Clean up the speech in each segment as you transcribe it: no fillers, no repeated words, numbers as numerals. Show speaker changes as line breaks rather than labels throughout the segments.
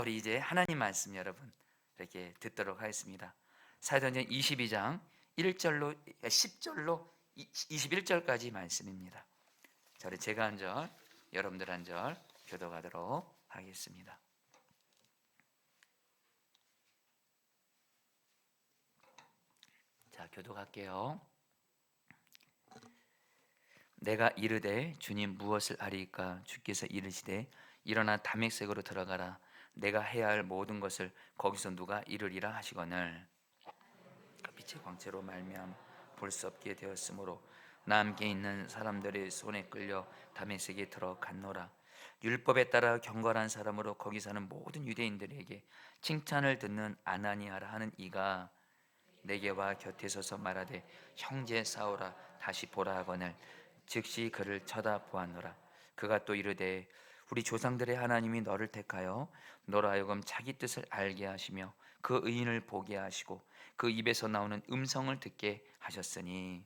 우리 이제 하나님 말씀 여러분 이렇게 듣도록 하겠습니다. 사도행전 22장 1절로 10절로 21절까지 말씀입니다. 자, 우리 제가 한 절, 여러분들 한 절 교독하도록 하겠습니다. 자, 교독할게요. 내가 이르되 주님 무엇을 아리까? 주께서 이르시되 일어나 다메섹으로 들어가라. 내가 해야 할 모든 것을 거기서 누가 이루리라 하시거늘 그 빛의 광채로 말미암아 볼 수 없게 되었으므로 나 함께 있는 사람들의 손에 끌려 다메섹에 들어갔노라. 율법에 따라 경건한 사람으로 거기 사는 모든 유대인들에게 칭찬을 듣는 아나니아라 하는 이가 내게 와 곁에 서서 말하되 형제 사울아 다시 보라 하거늘 즉시 그를 쳐다보았노라. 그가 또 이르되 우리 조상들의 하나님이 너를 택하여 너로 하여금 자기 뜻을 알게 하시며 그 의인을 보게 하시고 그 입에서 나오는 음성을 듣게 하셨으니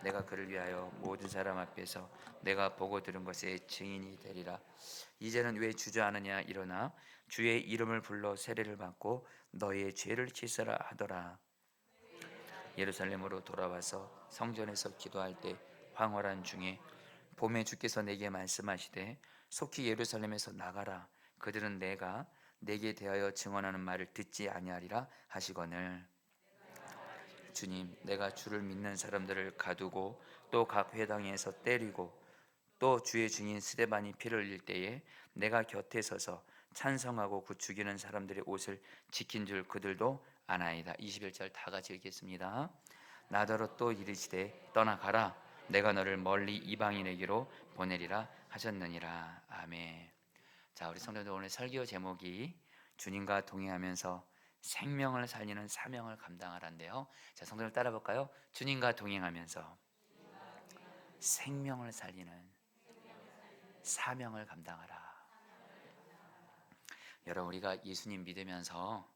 내가 그를 위하여 모든 사람 앞에서 내가 보고 들은 것의 증인이 되리라. 이제는 왜 주저하느냐? 일어나 주의 이름을 불러 세례를 받고 너의 죄를 씻으라 하더라. 예루살렘으로 돌아와서 성전에서 기도할 때 황홀한 중에 봄에 주께서 내게 말씀하시되 속히 예루살렘에서 나가라. 그들은 내가 내게 대하여 증언하는 말을 듣지 아니하리라 하시거늘 주님 내가 주를 믿는 사람들을 가두고 또 각 회당에서 때리고 또 주의 증인 스데반이 피를 흘릴 때에 내가 곁에 서서 찬성하고 그 죽이는 사람들의 옷을 지킨 줄 그들도 아나이다. 21절 다 같이 읽겠습니다. 나더러 또 이르시되 떠나가라. 내가 너를 멀리 이방인에게로 보내리라 하셨느니라. 아멘. 자, 우리 성도들 오늘 설교 제목이 주님과 동행하면서 생명을 살리는 사명을 감당하라인데요. 자, 성도들 따라 볼까요? 주님과 동행하면서 생명을 살리는 사명을 감당하라. 여러분 우리가 예수님 믿으면서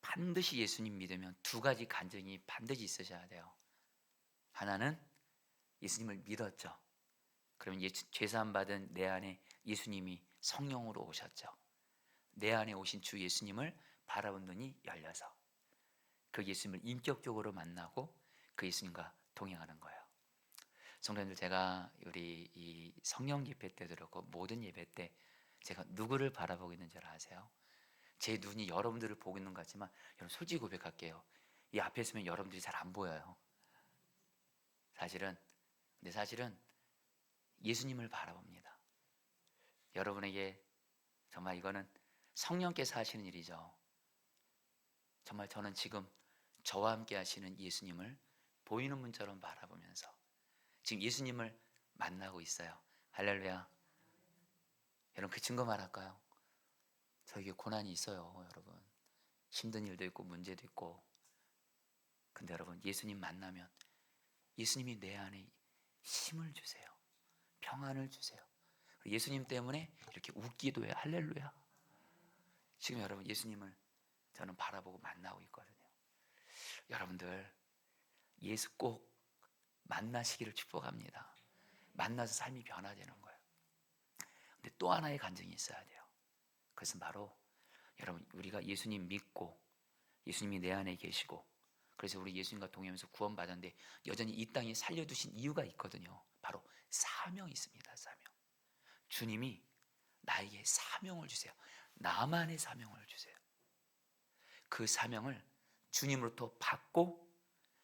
반드시 예수님 믿으면 두 가지 간증이 반드시 있으셔야 돼요. 하나는 예수님을 믿었죠. 그러면 죄사함 받은 내 안에 예수님이 성령으로 오셨죠. 내 안에 오신 주 예수님을 바라본 눈이 열려서 그 예수님을 인격적으로 만나고 그 예수님과 동행하는 거예요. 성도님들, 제가 우리 이 성령 집회 때도 그렇고 모든 예배 때 제가 누구를 바라보고 있는 줄 아세요? 제 눈이 여러분들을 보고 있는 것 같지만 여러분 솔직히 고백할게요. 이 앞에 있으면 여러분들이 잘 안 보여요. 사실은 예수님을 바라봅니다. 여러분에게 정말 이거는 성령께서 하시는 일이죠. 정말 저는 지금 저와 함께 하시는 예수님을 보이는 문처럼 바라보면서 지금 예수님을 만나고 있어요. 할렐루야. 여러분 그 증거 말할까요? 저에게 고난이 있어요. 여러분 힘든 일도 있고 문제도 있고, 근데 여러분 예수님 만나면 예수님이 내 안에 힘을 주세요. 평안을 주세요. 예수님 때문에 이렇게 웃기도 해요. 할렐루야. 지금 여러분 예수님을 저는 바라보고 만나고 있거든요. 여러분들 예수 꼭 만나시기를 축복합니다. 만나서 삶이 변화되는 거예요. 근데 또 하나의 간증이 있어야 돼요. 그것은 바로 여러분 우리가 예수님 믿고 예수님이 내 안에 계시고 그래서 우리 예수님과 동행하면서 구원받았는데 여전히 이 땅에 살려두신 이유가 있거든요. 바로 사명이 있습니다. 사명. 주님이 나에게 사명을 주세요. 나만의 사명을 주세요. 그 사명을 주님으로부터 받고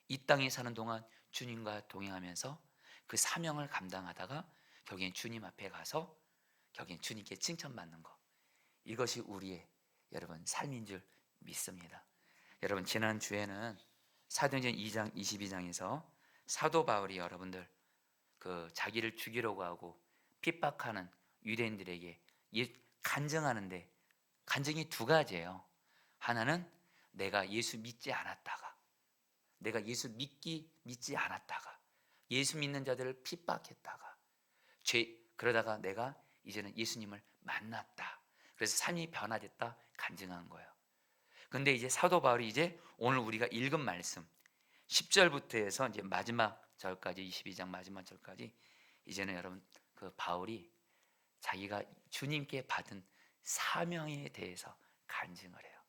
이 땅에 사는 동안 주님과 동행하면서 그 사명을 감당하다가 결국엔 주님 앞에 가서 결국엔 주님께 칭찬받는 것, 이것이 우리의 여러분 삶인 줄 믿습니다. 여러분 지난주에는 사도행전 2장 22장에서 사도 바울이 여러분들 그 자기를 죽이려고 하고 핍박하는 유대인들에게 간증하는데 간증이 두 가지예요. 하나는 내가 예수 믿지 않았다가, 내가 예수 믿지 않았다가 예수 믿는 자들을 핍박했다가 그러다가 내가 이제는 예수님을 만났다. 그래서 삶이 변화됐다 간증한 거예요. 근데 이제 사도 바울이 이제 오늘 우리가 읽은 말씀 10절부터 해서 이제 마지막 절까지 22장 마지막 절까지 이제는 여러분 그 바울이 자기가 주님께 받은 사명에 대해서 간증을 해요.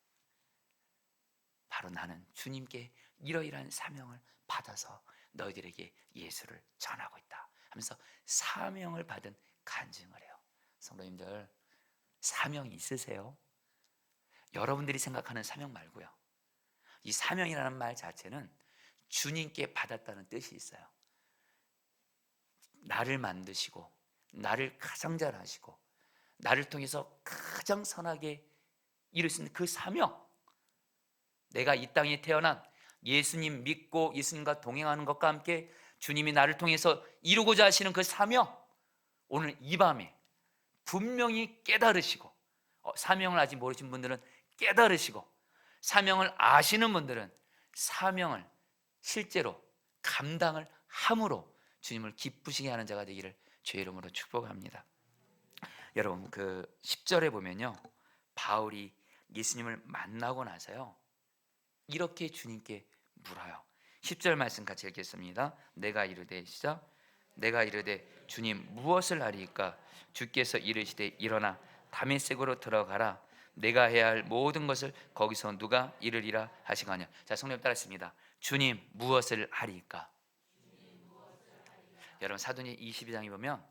바로 나는 주님께 이러이러한 사명을 받아서 너희들에게 예수를 전하고 있다 하면서 사명을 받은 간증을 해요. 성도님들, 사명이 있으세요? 여러분들이 생각하는 사명 말고요, 이 사명이라는 말 자체는 주님께 받았다는 뜻이 있어요. 나를 만드시고 나를 가장 잘하시고 나를 통해서 가장 선하게 이룰 수 있는 그 사명, 내가 이 땅에 태어난 예수님 믿고 예수님과 동행하는 것과 함께 주님이 나를 통해서 이루고자 하시는 그 사명, 오늘 이 밤에 분명히 깨달으시고, 사명을 아직 모르신 분들은 깨달으시고, 사명을 아시는 분들은 사명을 실제로 감당을 함으로 주님을 기쁘시게 하는 자가 되기를 주의 이름으로 축복합니다. 여러분, 그 10절에 보면요, 바울이 예수님을 만나고 나서요 이렇게 주님께 물어요. 10절 말씀 같이 읽겠습니다. 내가 이르되, 시작. 내가 이르되 주님 무엇을 하리이까? 주께서 이르시되 일어나 다메섹으로 들어가라. 내가 해야 할 모든 것을 거기서 누가 이르리라 하시거니와. 자, 성령 따라했습니다. 주님 무엇을 하리이까? 여러분, 사도행전 22장에 보면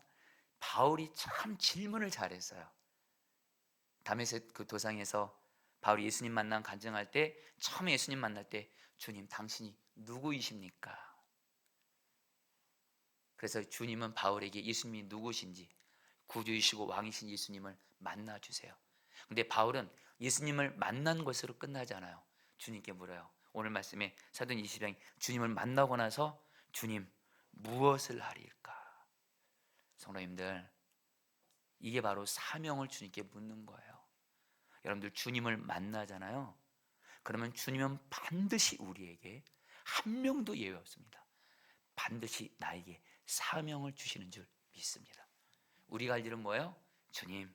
바울이 참 질문을 잘했어요. 다메섹 그 도상에서 바울이 예수님 만난 간증할 때, 처음에 예수님 만날 때 주님 당신이 누구이십니까? 그래서 주님은 바울에게 예수님이 누구신지, 구주이시고 왕이신 예수님을 만나주세요. 근데 바울은 예수님을 만난 것으로 끝나지 않아요. 주님께 물어요. 오늘 말씀에 사도행전 22장, 주님을 만나고 나서 주님 무엇을 하리일까? 성도님들, 이게 바로 사명을 주님께 묻는 거예요. 여러분들, 주님을 만나잖아요. 그러면 주님은 반드시 우리에게, 한 명도 예외 없습니다, 반드시 나에게 사명을 주시는 줄 믿습니다. 우리가 할 일은 뭐예요? 주님,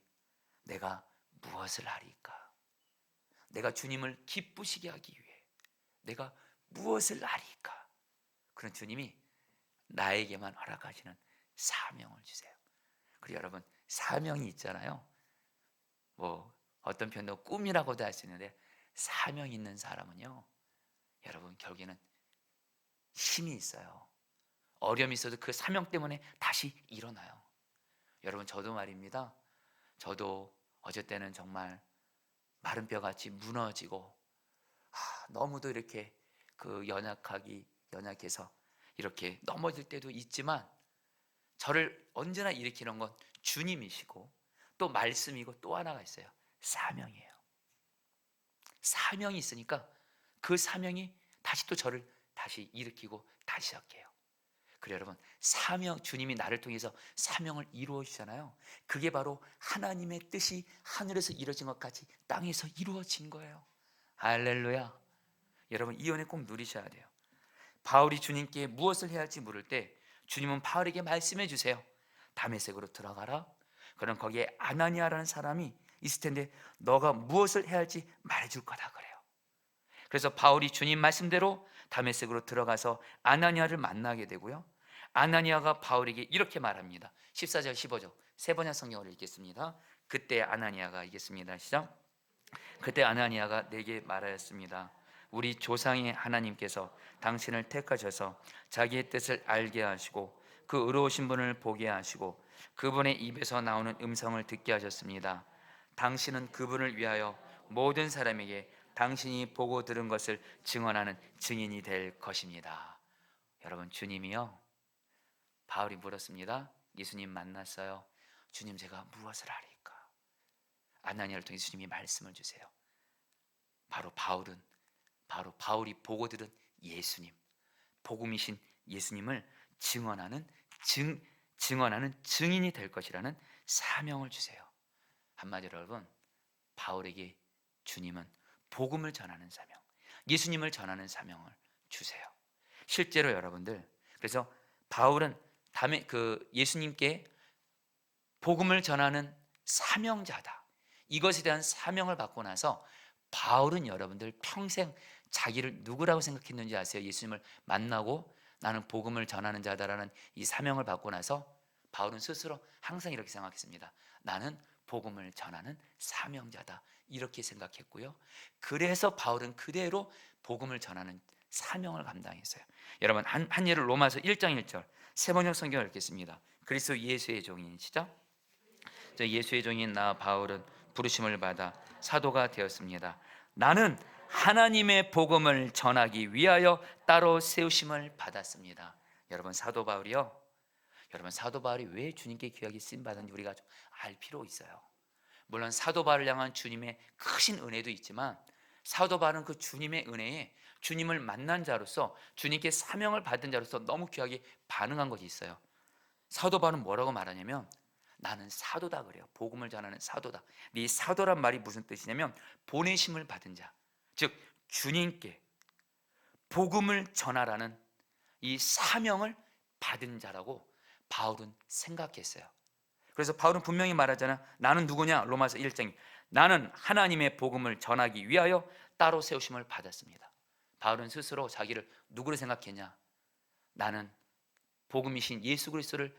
내가 무엇을 하리까? 내가 주님을 기쁘시게 하기 위해 내가 무엇을 하리까? 그런 주님이 나에게만 허락하시는 사명을 주세요. 그리고 여러분, 사명이 있잖아요. 뭐 어떤 편도 꿈이라고도 할 수 있는데, 사명 있는 사람은요, 여러분, 결국에는 힘이 있어요. 어려움이 있어도 그 사명 때문에 다시 일어나요. 여러분, 저도 말입니다. 저도 어제 때는 정말 마른 뼈같이 무너지고, 너무도 이렇게 그 연약해서 이렇게 넘어질 때도 있지만, 저를 언제나 일으키는 건 주님이시고 또 말씀이고, 또 하나가 있어요. 사명이에요. 사명이 있으니까 그 사명이 다시 또 저를 다시 일으키고 다시 시작해요. 그래요, 여러분, 사명, 주님이 나를 통해서 사명을 이루어 주잖아요. 그게 바로 하나님의 뜻이 하늘에서 이루어진 것 같이 땅에서 이루어진 거예요. 할렐루야. 여러분, 이 은혜 꼭 누리셔야 돼요. 바울이 주님께 무엇을 해야 할지 물을 때 주님은 바울에게 말씀해 주세요. 다메섹으로 들어가라. 그럼 거기에 아나니아라는 사람이 있을 텐데 너가 무엇을 해야 할지 말해줄 거다 그래요. 그래서 바울이 주님 말씀대로 다메섹으로 들어가서 아나니아를 만나게 되고요, 아나니아가 바울에게 이렇게 말합니다. 14절 15절 세 번역 성경을 읽겠습니다. 그때 아나니아가, 읽겠습니다. 시작. 그때 아나니아가 내게 말하였습니다. 우리 조상의 하나님께서 당신을 택하셔서 자기의 뜻을 알게 하시고 그 의로우신 분을 보게 하시고 그분의 입에서 나오는 음성을 듣게 하셨습니다. 당신은 그분을 위하여 모든 사람에게 당신이 보고 들은 것을 증언하는 증인이 될 것입니다. 여러분, 주님이요, 바울이 물었습니다. 예수님 만났어요. 주님, 제가 무엇을 하리까? 아나니아를 통해 주님이 말씀을 주세요. 바로 바울이 보고 들은 예수님, 복음이신 예수님을 증언하는 증인이 될 것이라는 사명을 주세요. 한마디로 여러분, 바울에게 주님은 복음을 전하는 사명, 예수님을 전하는 사명을 주세요. 실제로 여러분들, 그래서 바울은 예수님께 복음을 전하는 사명자다, 이것에 대한 사명을 받고 나서 바울은 여러분들 평생 자기를 누구라고 생각했는지 아세요? 예수님을 만나고 나는 복음을 전하는 자다라는 이 사명을 받고 나서 바울은 스스로 항상 이렇게 생각했습니다. 나는 복음을 전하는 사명자다, 이렇게 생각했고요. 그래서 바울은 그대로 복음을 전하는 사명을 감당했어요. 여러분, 한 예를 로마서 1장 1절 세번역 성경을 읽겠습니다. 그리스도 예수의 종인, 시작. 저 예수의 종인 나 바울은 부르심을 받아 사도가 되었습니다. 나는 하나님의 복음을 전하기 위하여 따로 세우심을 받았습니다. 여러분, 사도 바울이요, 여러분, 사도 바울이 왜 주님께 귀하게 쓰임 받았는지 우리가 좀 알 필요 있어요. 물론 사도 바울을 향한 주님의 크신 은혜도 있지만, 사도 바울은 그 주님의 은혜에 주님을 만난 자로서, 주님께 사명을 받은 자로서 너무 귀하게 반응한 것이 있어요. 사도 바울은 뭐라고 말하냐면, 나는 사도다 그래요. 복음을 전하는 사도다. 이 사도란 말이 무슨 뜻이냐면, 보내심을 받은 자, 즉 주님께 복음을 전하라는 이 사명을 받은 자라고 바울은 생각했어요. 그래서 바울은 분명히 말하잖아. 나는 누구냐? 로마서 1장, 나는 하나님의 복음을 전하기 위하여 따로 세우심을 받았습니다. 바울은 스스로 자기를 누구로 생각했냐? 나는 복음이신 예수 그리스도를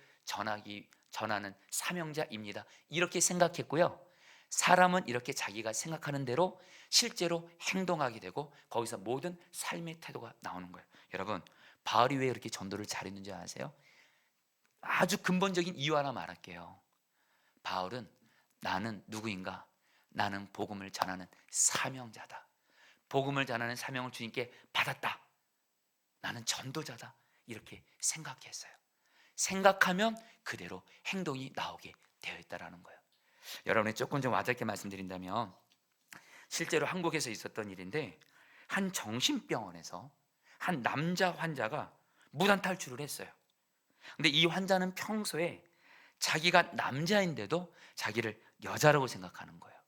전하는 사명자입니다, 이렇게 생각했고요. 사람은 이렇게 자기가 생각하는 대로 실제로 행동하게 되고, 거기서 모든 삶의 태도가 나오는 거예요. 여러분, 바울이 왜 이렇게 전도를 잘했는지 아세요? 아주 근본적인 이유 하나 말할게요. 바울은 나는 누구인가? 나는 복음을 전하는 사명자다. 복음을 전하는 사명을 주님께 받았다. 나는 전도자다. 이렇게 생각했어요. 생각하면 그대로 행동이 나오게 되어 있다는 거예요. 여러분이 조금 좀 와닿게 말씀드린다면, 실제로 한국에서 있었던 일인데, 한 정신병원에서 한 남자 환자가 무단 탈출을 했어요. 근데 이 환자는 평소에 자기가 남자인데도 자기를 여자라고 생각하는 거예요.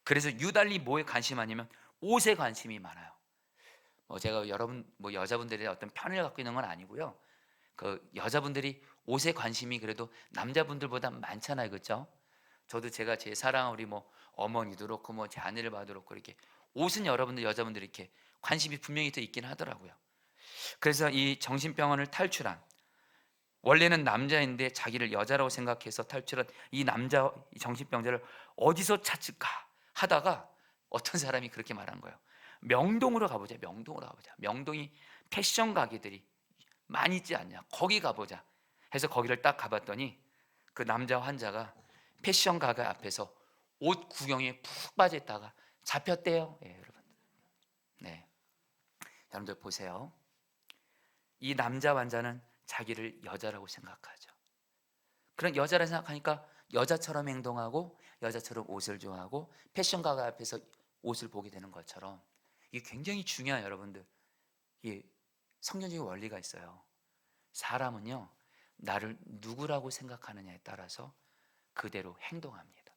그래서 유달리 뭐에 관심이 많냐면 옷에 관심이 많아요. 제가 여러분 여자분들의 어떤 편을 갖고 있는 건 아니고요. 그 여자분들이 옷에 관심이 그래도 남자분들보다 많잖아요, 그렇죠? 저도 제가 제 사랑하는 우리 어머니도 그렇고 제 아내를 봐도 그렇고, 이렇게 옷은 여러분들 여자분들이 이렇게 관심이 분명히 더 있긴 하더라고요. 그래서 이 정신병원을 탈출한, 원래는 남자인데 자기를 여자라고 생각해서 탈출한 이 남자, 이 정신병자를 어디서 찾을까 하다가 어떤 사람이 그렇게 말한 거예요. 명동으로 가보자. 명동으로 가보자. 명동이 패션 가게들이 많이 있지 않냐, 거기 가보자 해서 거기를 딱 가봤더니, 그 남자 환자가 패션 가게 앞에서 옷 구경에 푹 빠져 있다가 잡혔대요. 예, 여러분. 네, 여러분들 보세요. 이 남자 환자는 자기를 여자라고 생각하죠. 그런 여자라 생각하니까 여자처럼 행동하고 여자처럼 옷을 좋아하고 패션 가게 앞에서 옷을 보게 되는 것처럼, 이게 굉장히 중요한, 여러분들, 이 성경적인 원리가 있어요. 사람은요, 나를 누구라고 생각하느냐에 따라서 그대로 행동합니다.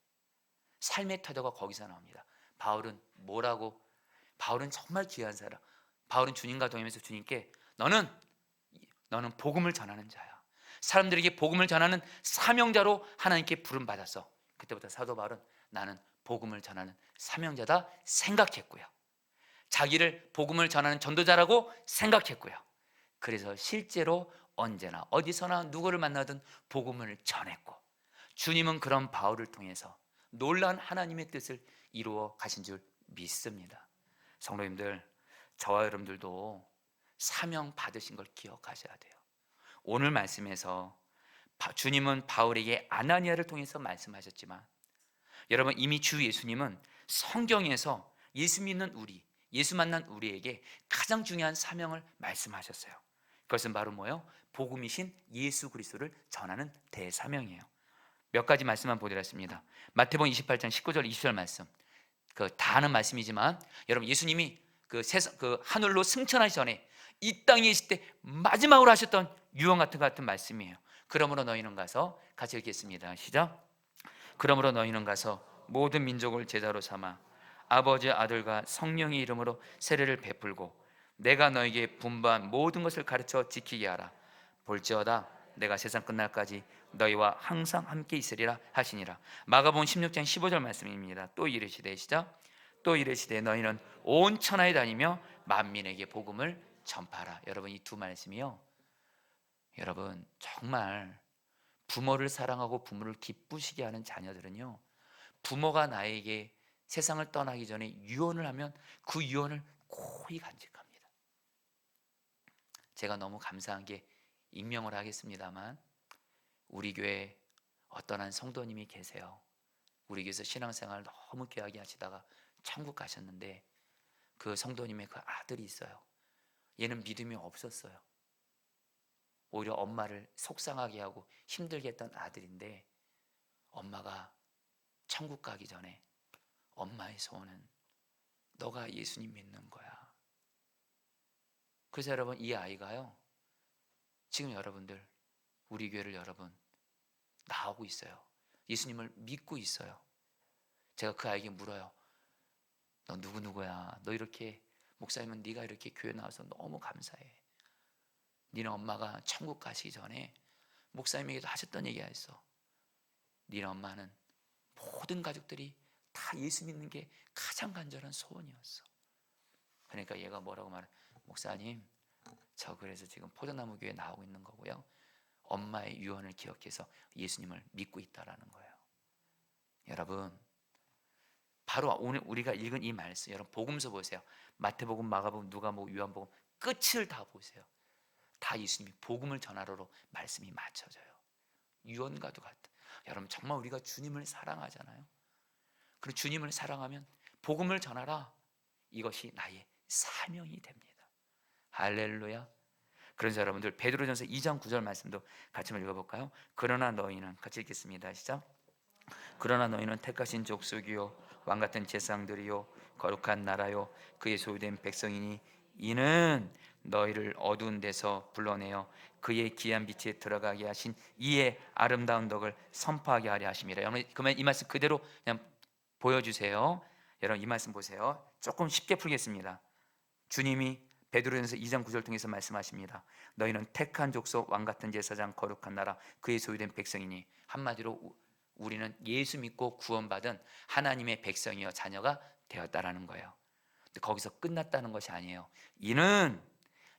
삶의 태도가 거기서 나옵니다. 바울은 뭐라고? 바울은 정말 귀한 사람. 바울은 주님과 동행하면서 주님께 너는 복음을 전하는 자야, 사람들에게 복음을 전하는 사명자로 하나님께 부름 받았어. 그때부터 사도 바울은 나는 복음을 전하는 사명자다 생각했고요. 자기를 복음을 전하는 전도자라고 생각했고요. 그래서 실제로 언제나 어디서나 누구를 만나든 복음을 전했고, 주님은 그런 바울을 통해서 놀라운 하나님의 뜻을 이루어 가신 줄 믿습니다. 성도님들, 저와 여러분들도 사명 받으신 걸 기억하셔야 돼요. 오늘 말씀에서 주님은 바울에게 아나니아를 통해서 말씀하셨지만, 여러분, 이미 주 예수님은 성경에서 예수 믿는 우리, 예수 만난 우리에게 가장 중요한 사명을 말씀하셨어요. 그것은 바로 뭐예요? 복음이신 예수 그리스도를 전하는 대사명이에요. 몇 가지 말씀만 보드렸습니다. 마태복음 28장 19절 20절 말씀, 다 아는 말씀이지만, 여러분, 예수님이 하늘로 승천하기 전에 이 땅에 있을 때 마지막으로 하셨던 유언 같은 말씀이에요. 그러므로 너희는 가서, 같이 읽겠습니다. 시작. 그러므로 너희는 가서 모든 민족을 제자로 삼아 아버지, 아들과 성령의 이름으로 세례를 베풀고 내가 너희에게 분부한 모든 것을 가르쳐 지키게 하라. 볼지어다 내가 세상 끝날까지 너희와 항상 함께 있으리라 하시니라. 마가복음 16장 15절 말씀입니다. 또 이르시되, 시작. 또 이르시되 너희는 온 천하에 다니며 만민에게 복음을 전파하라. 여러분, 이 두 말씀이요, 여러분, 정말 부모를 사랑하고 부모를 기쁘시게 하는 자녀들은요, 부모가 나에게 세상을 떠나기 전에 유언을 하면 그 유언을 고이 간직합니다. 제가 너무 감사한 게, 익명을 하겠습니다만 우리 교회 어떤 한 성도님이 계세요. 우리 교회에서 신앙생활 너무 귀하게 하시다가 천국 가셨는데, 그 성도님의 그 아들이 있어요. 얘는 믿음이 없었어요. 오히려 엄마를 속상하게 하고 힘들게 했던 아들인데, 엄마가 천국 가기 전에 엄마의 소원은 너가 예수님 믿는 거야. 그래서 여러분, 이 아이가요, 지금 여러분들, 우리 교회를 여러분 나오고 있어요. 예수님을 믿고 있어요. 제가 그 아이에게 물어요. 너 누구야? 너 이렇게 목사님은 네가 이렇게 교회 나와서 너무 감사해. 니네 엄마가 천국 가시기 전에 목사님에게도 하셨던 얘기가 있어. 니네 엄마는 모든 가족들이 다 예수 믿는 게 가장 간절한 소원이었어. 그러니까 얘가 뭐라고 말해? 목사님, 저 그래서 지금 포도나무 교회 나오고 있는 거고요, 엄마의 유언을 기억해서 예수님을 믿고 있다라는 거예요. 여러분, 바로 오늘 우리가 읽은 이 말씀, 여러분 복음서 보세요. 마태복음, 마가복음, 누가복음, 요한복음 끝을 다 보세요. 다 예수님이 복음을 전하러로 말씀이 맞춰져요. 유언과도 같아. 여러분, 정말 우리가 주님을 사랑하잖아요. 그리고 주님을 사랑하면 복음을 전하라, 이것이 나의 사명이 됩니다. 할렐루야. 그래서 여러분들, 베드로전서 2장 9절 말씀도 같이 한번 읽어볼까요? 그러나 너희는, 같이 읽겠습니다. 시작. 그러나 너희는 택하신 족속이요 왕같은 제사장들이요 거룩한 나라요 그의 소유된 백성이니 이는 너희를 어두운 데서 불러내어 그의 귀한 빛에 들어가게 하신 이의 아름다운 덕을 선포하게 하려 하심이라. 여러분, 그러면 이 말씀 그대로 그냥 보여주세요. 여러분, 이 말씀 보세요. 조금 쉽게 풀겠습니다. 주님이 베드로전서 2장 9절 통해서 말씀하십니다. 너희는 택한 족속, 왕같은 제사장, 거룩한 나라, 그의 소유된 백성이니, 한마디로 우리는 예수 믿고 구원받은 하나님의 백성이여 자녀가 되었다라는 거예요. 근데 거기서 끝났다는 것이 아니에요. 이는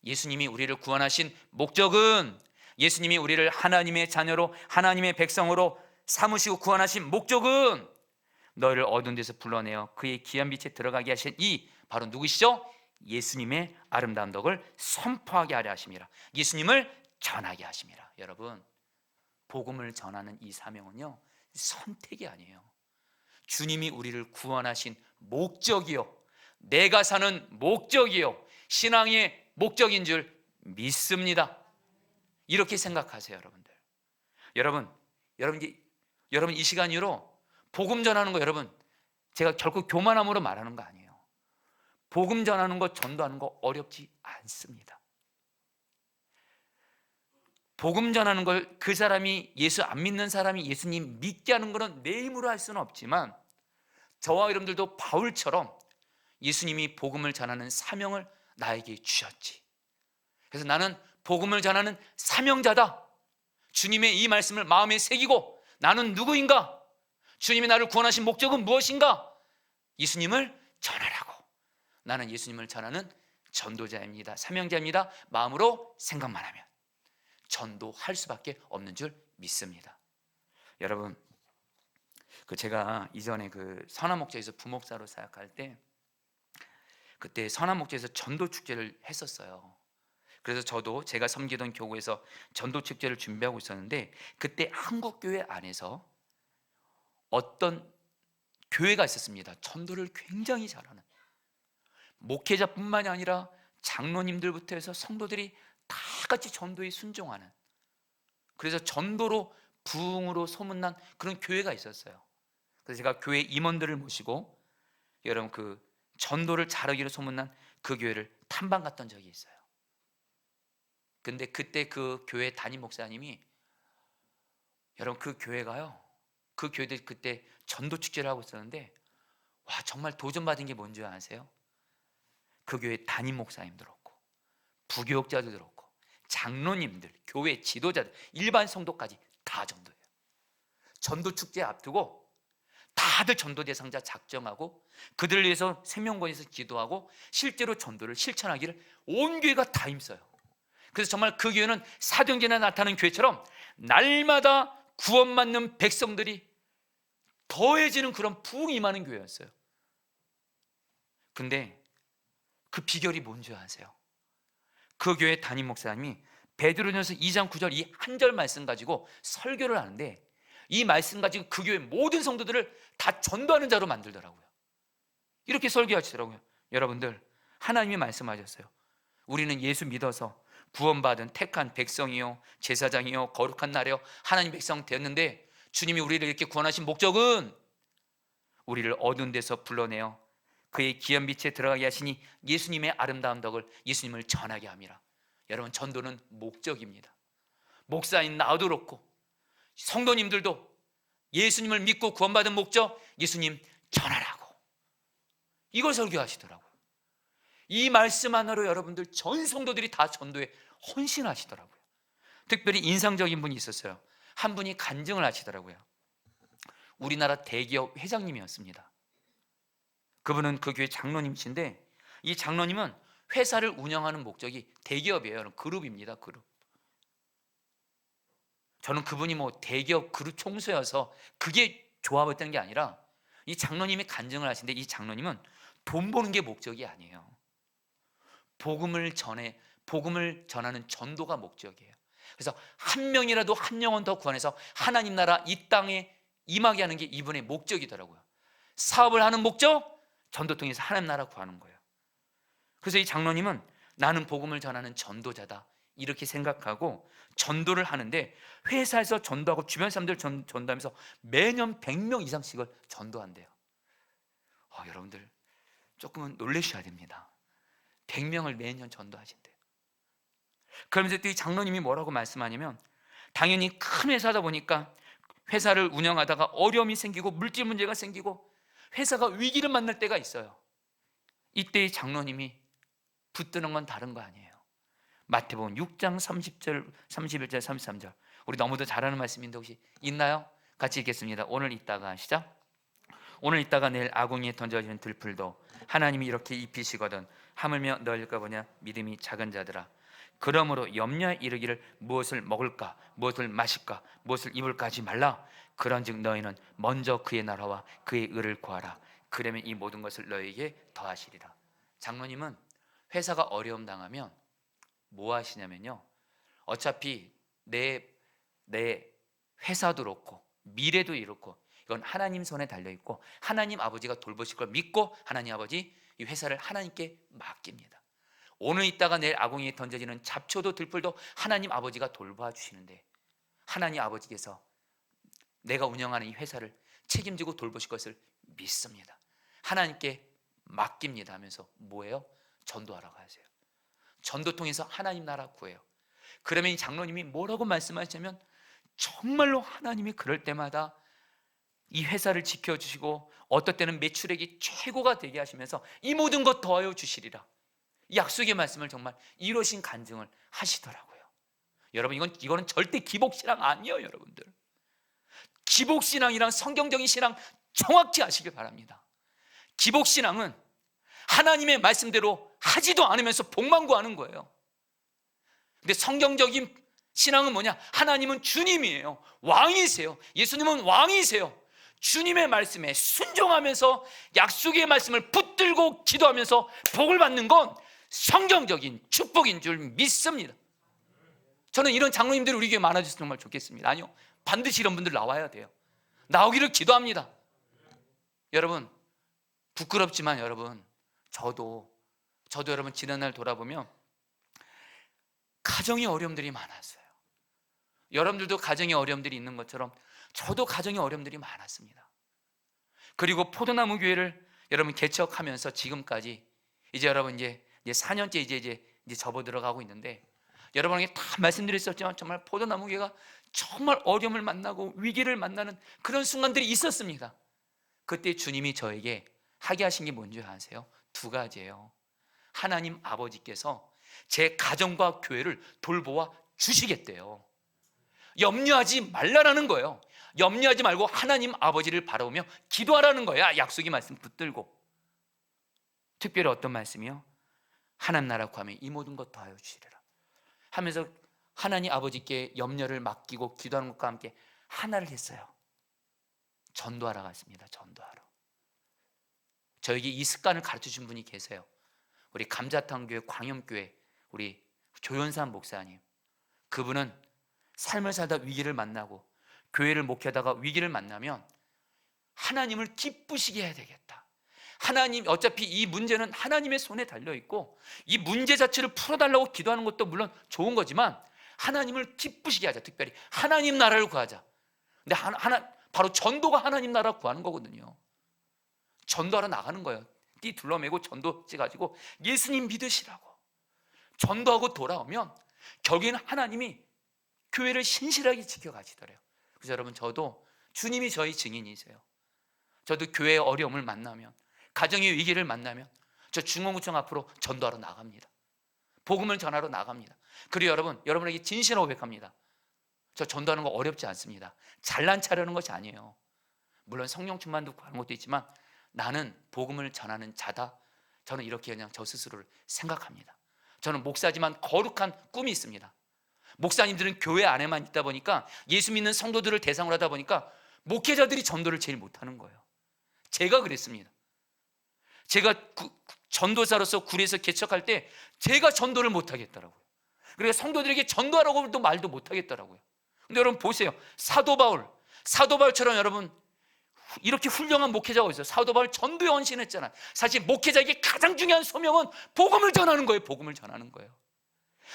예수님이 우리를 구원하신 목적은, 예수님이 우리를 하나님의 자녀로, 하나님의 백성으로 삼으시고 구원하신 목적은 너희를 어두운 데서 불러내어 그의 귀한 빛에 들어가게 하신 이 바로 누구시죠? 예수님의 아름다운 덕을 선포하게 하려 하심이라. 예수님을 전하게 하심이라. 여러분, 복음을 전하는 이 사명은요, 선택이 아니에요. 주님이 우리를 구원하신 목적이요, 내가 사는 목적이요, 신앙의 목적인 줄 믿습니다. 이렇게 생각하세요, 여러분들. 여러분 이 시간 이후로 복음 전하는 거, 여러분, 제가 결코 교만함으로 말하는 거 아니에요. 복음 전하는 거, 전도하는 거 어렵지 않습니다. 복음 전하는 걸, 그 사람이, 예수 안 믿는 사람이 예수님 믿게 하는 거는 내 힘으로 할 수는 없지만, 저와 여러분들도 바울처럼 예수님이 복음을 전하는 사명을 나에게 주셨지. 그래서 나는 복음을 전하는 사명자다. 주님의 이 말씀을 마음에 새기고, 나는 누구인가? 주님이 나를 구원하신 목적은 무엇인가? 예수님을 전하라고. 나는 예수님을 전하는 전도자입니다, 사명자입니다. 마음으로 생각만 하면 전도할 수밖에 없는 줄 믿습니다. 여러분, 제가 이전에 선한목자에서 부목사로 사역할 때, 그때 선한목자에서 전도 축제를 했었어요. 그래서 저도 제가 섬기던 교구에서 전도 축제를 준비하고 있었는데, 그때 한국교회 안에서 어떤 교회가 있었습니다. 전도를 굉장히 잘하는, 목회자뿐만이 아니라 장로님들부터 해서 성도들이 다 같이 전도에 순종하는, 그래서 전도로 부흥으로 소문난 그런 교회가 있었어요. 그래서 제가 교회 임원들을 모시고 여러분 전도를 잘하기로 소문난 그 교회를 탐방 갔던 적이 있어요. 근데 그때 그 교회 담임 목사님이, 여러분 그 교회가요, 그 교회들 그때 전도 축제를 하고 있었는데, 와, 정말 도전받은 게 뭔지 아세요? 그 교회 담임 목사님들 없고, 부교육자들 없고, 장로님들, 교회 지도자들, 일반 성도까지 다 전도해요. 전도 축제 앞두고 다들 전도 대상자 작정하고 그들을 위해서 생명권에서 기도하고 실제로 전도를 실천하기를 온 교회가 다 힘써요. 그래서 정말 그 교회는 사도행전에 나타나는 교회처럼 날마다 구원받는 백성들이 더해지는 그런 부흥이 임하는 교회였어요. 근데 그 비결이 뭔지 아세요? 그 교회 담임 목사님이 베드로전서 2장 9절 이 한 절 말씀 가지고 설교를 하는데, 이 말씀 가지고 그 교회 모든 성도들을 다 전도하는 자로 만들더라고요. 이렇게 설교하시더라고요. 여러분들, 하나님이 말씀하셨어요. 우리는 예수 믿어서 구원받은 택한 백성이요, 제사장이요, 거룩한 나라요, 하나님 백성 되었는데, 주님이 우리를 이렇게 구원하신 목적은 우리를 어두운 데서 불러내어 그의 기현 빛에 들어가게 하시니 예수님의 아름다운 덕을, 예수님을 전하게 함이라. 여러분, 전도는 목적입니다. 목사인 나도 그렇고 성도님들도 예수님을 믿고 구원받은 목적, 예수님 전하라고, 이걸 설교하시더라고요. 이 말씀 하나로 여러분들 전 성도들이 다 전도에 헌신하시더라고요. 특별히 인상적인 분이 있었어요. 한 분이 간증을 하시더라고요. 우리나라 대기업 회장님이었습니다. 그분은 그 교회 장로님이신데, 이 장로님은 회사를 운영하는 목적이 대기업이에요. 그룹입니다. 그룹. 저는 그분이 뭐 대기업 그룹 총수여서 그게 좋아했던 게 아니라, 이 장로님이 간증을 하시는데, 이 장로님은 돈 버는 게 목적이 아니에요. 복음을 전하는 전도가 목적이에요. 그래서 한 명이라도 한 영혼 더 구원해서 하나님 나라 이 땅에 임하게 하는 게 이분의 목적이더라고요. 사업을 하는 목적, 전도 통해서 하나님 나라 구하는 거예요. 그래서 이 장로님은 나는 복음을 전하는 전도자다, 이렇게 생각하고 전도를 하는데, 회사에서 전도하고 주변 사람들 전도하면서 매년 100명 이상씩을 전도한대요. 여러분들 조금은 놀라셔야 됩니다. 100명을 매년 전도하신대요. 그러면서 또 이 장로님이 뭐라고 말씀하냐면, 당연히 큰 회사다 보니까 회사를 운영하다가 어려움이 생기고 물질 문제가 생기고 회사가 위기를 만날 때가 있어요. 이때 이 장로님이 붙드는 건 다른 거 아니에요. 마태복음 6장 30절, 31절, 33절, 우리 너무도 잘 아는 말씀인데 혹시 있나요? 같이 읽겠습니다. 오늘 있다가 시작. 오늘 있다가 내일 아궁이에 던져지는 들풀도 하나님이 이렇게 입히시거든 하물며 너희일까 보냐 믿음이 작은 자들아. 그러므로 염려에 이르기를 무엇을 먹을까, 무엇을 마실까, 무엇을 입을까 하지 말라. 그런즉 너희는 먼저 그의 나라와 그의 의를 구하라. 그러면 이 모든 것을 너희에게 더하시리라. 장로님은 회사가 어려움 당하면 뭐 하시냐면요, 어차피 내 회사도 그렇고 미래도 이렇고 이건 하나님 손에 달려있고 하나님 아버지가 돌보실 걸 믿고 하나님 아버지 이 회사를 하나님께 맡깁니다. 오늘 있다가 내일 아궁이에 던져지는 잡초도 들풀도 하나님 아버지가 돌봐주시는데, 하나님 아버지께서 내가 운영하는 이 회사를 책임지고 돌보실 것을 믿습니다, 하나님께 맡깁니다 하면서 뭐예요? 전도하라고 하세요. 전도 통해서 하나님 나라 구해요. 그러면 이 장로님이 뭐라고 말씀하시냐면, 정말로 하나님이 그럴 때마다 이 회사를 지켜주시고 어떨 때는 매출액이 최고가 되게 하시면서 이 모든 것 더하여 주시리라, 약속의 말씀을 정말 이루신 간증을 하시더라고요. 여러분, 이거는 절대 기복신앙 아니에요. 여러분들, 기복신앙이랑 성경적인 신앙 정확히 아시길 바랍니다. 기복신앙은 하나님의 말씀대로 하지도 않으면서 복만 구하는 거예요. 근데 성경적인 신앙은 뭐냐? 하나님은 주님이에요. 왕이세요. 예수님은 왕이세요. 주님의 말씀에 순종하면서 약속의 말씀을 붙들고 기도하면서 복을 받는 건 성경적인 축복인 줄 믿습니다. 저는 이런 장로님들이 우리 교회에 많아졌으면 정말 좋겠습니다. 아니요, 반드시 이런 분들 나와야 돼요. 나오기를 기도합니다. 여러분, 부끄럽지만 여러분, 저도 여러분 지난날 돌아보면 가정의 어려움들이 많았어요. 여러분들도 가정의 어려움들이 있는 것처럼 저도 가정의 어려움들이 많았습니다. 그리고 포도나무 교회를 여러분 개척하면서 지금까지 이제 여러분 이제 4년째 이제 접어 들어가고 있는데, 여러분에게 다 말씀드렸었지만 정말 포도나무 교회가 정말 어려움을 만나고 위기를 만나는 그런 순간들이 있었습니다. 그때 주님이 저에게 하게 하신 게 뭔지 아세요? 2가지예요. 하나님 아버지께서 제 가정과 교회를 돌보아 주시겠대요. 염려하지 말라라는 거예요. 염려하지 말고 하나님 아버지를 바라보며 기도하라는 거야. 약속의 말씀 붙들고. 특별히 어떤 말씀이요? 하나님 나라 구하면 이 모든 것 더하여 주시리라 하면서 하나님 아버지께 염려를 맡기고 기도하는 것과 함께 하나를 했어요. 전도하러 갔습니다. 전도하러. 저에게 이 습관을 가르쳐준 분이 계세요. 우리 감자탕교회 광염교회 우리 조연산 목사님. 그분은 삶을 살다 위기를 만나고 교회를 목회하다가 위기를 만나면 하나님을 기쁘시게 해야 되겠다. 하나님, 어차피 이 문제는 하나님의 손에 달려있고 이 문제 자체를 풀어달라고 기도하는 것도 물론 좋은 거지만 하나님을 기쁘시게 하자. 특별히 하나님 나라를 구하자. 근데 바로 전도가 하나님 나라 구하는 거거든요. 전도하러 나가는 거예요. 띠 둘러매고 전도지 가지고 예수님 믿으시라고. 전도하고 돌아오면 결국에는 하나님이 교회를 신실하게 지켜가시더래요. 그래서 여러분, 저도 주님이 저희 증인이세요. 저도 교회의 어려움을 만나면, 가정의 위기를 만나면 저 중원구청 앞으로 전도하러 나갑니다. 복음을 전하러 나갑니다. 그리고 여러분에게 진실하고 고백합니다. 저 전도하는 거 어렵지 않습니다. 잘난 차려는 것이 아니에요. 물론 성령 충만도 구하는 것도 있지만 나는 복음을 전하는 자다. 저는 이렇게 그냥 저 스스로를 생각합니다. 저는 목사지만 거룩한 꿈이 있습니다. 목사님들은 교회 안에만 있다 보니까, 예수 믿는 성도들을 대상으로 하다 보니까 목회자들이 전도를 제일 못하는 거예요. 제가 그랬습니다. 제가 전도사로서 구리에서 개척할 때 제가 전도를 못하겠더라고요. 그러니까 성도들에게 전도하라고 말도 못하겠더라고요. 근데 여러분 보세요. 사도 바울처럼 여러분 이렇게 훌륭한 목회자가 있어요. 사도 바울 전도에 헌신했잖아요. 사실 목회자에게 가장 중요한 소명은 복음을 전하는 거예요. 복음을 전하는 거예요.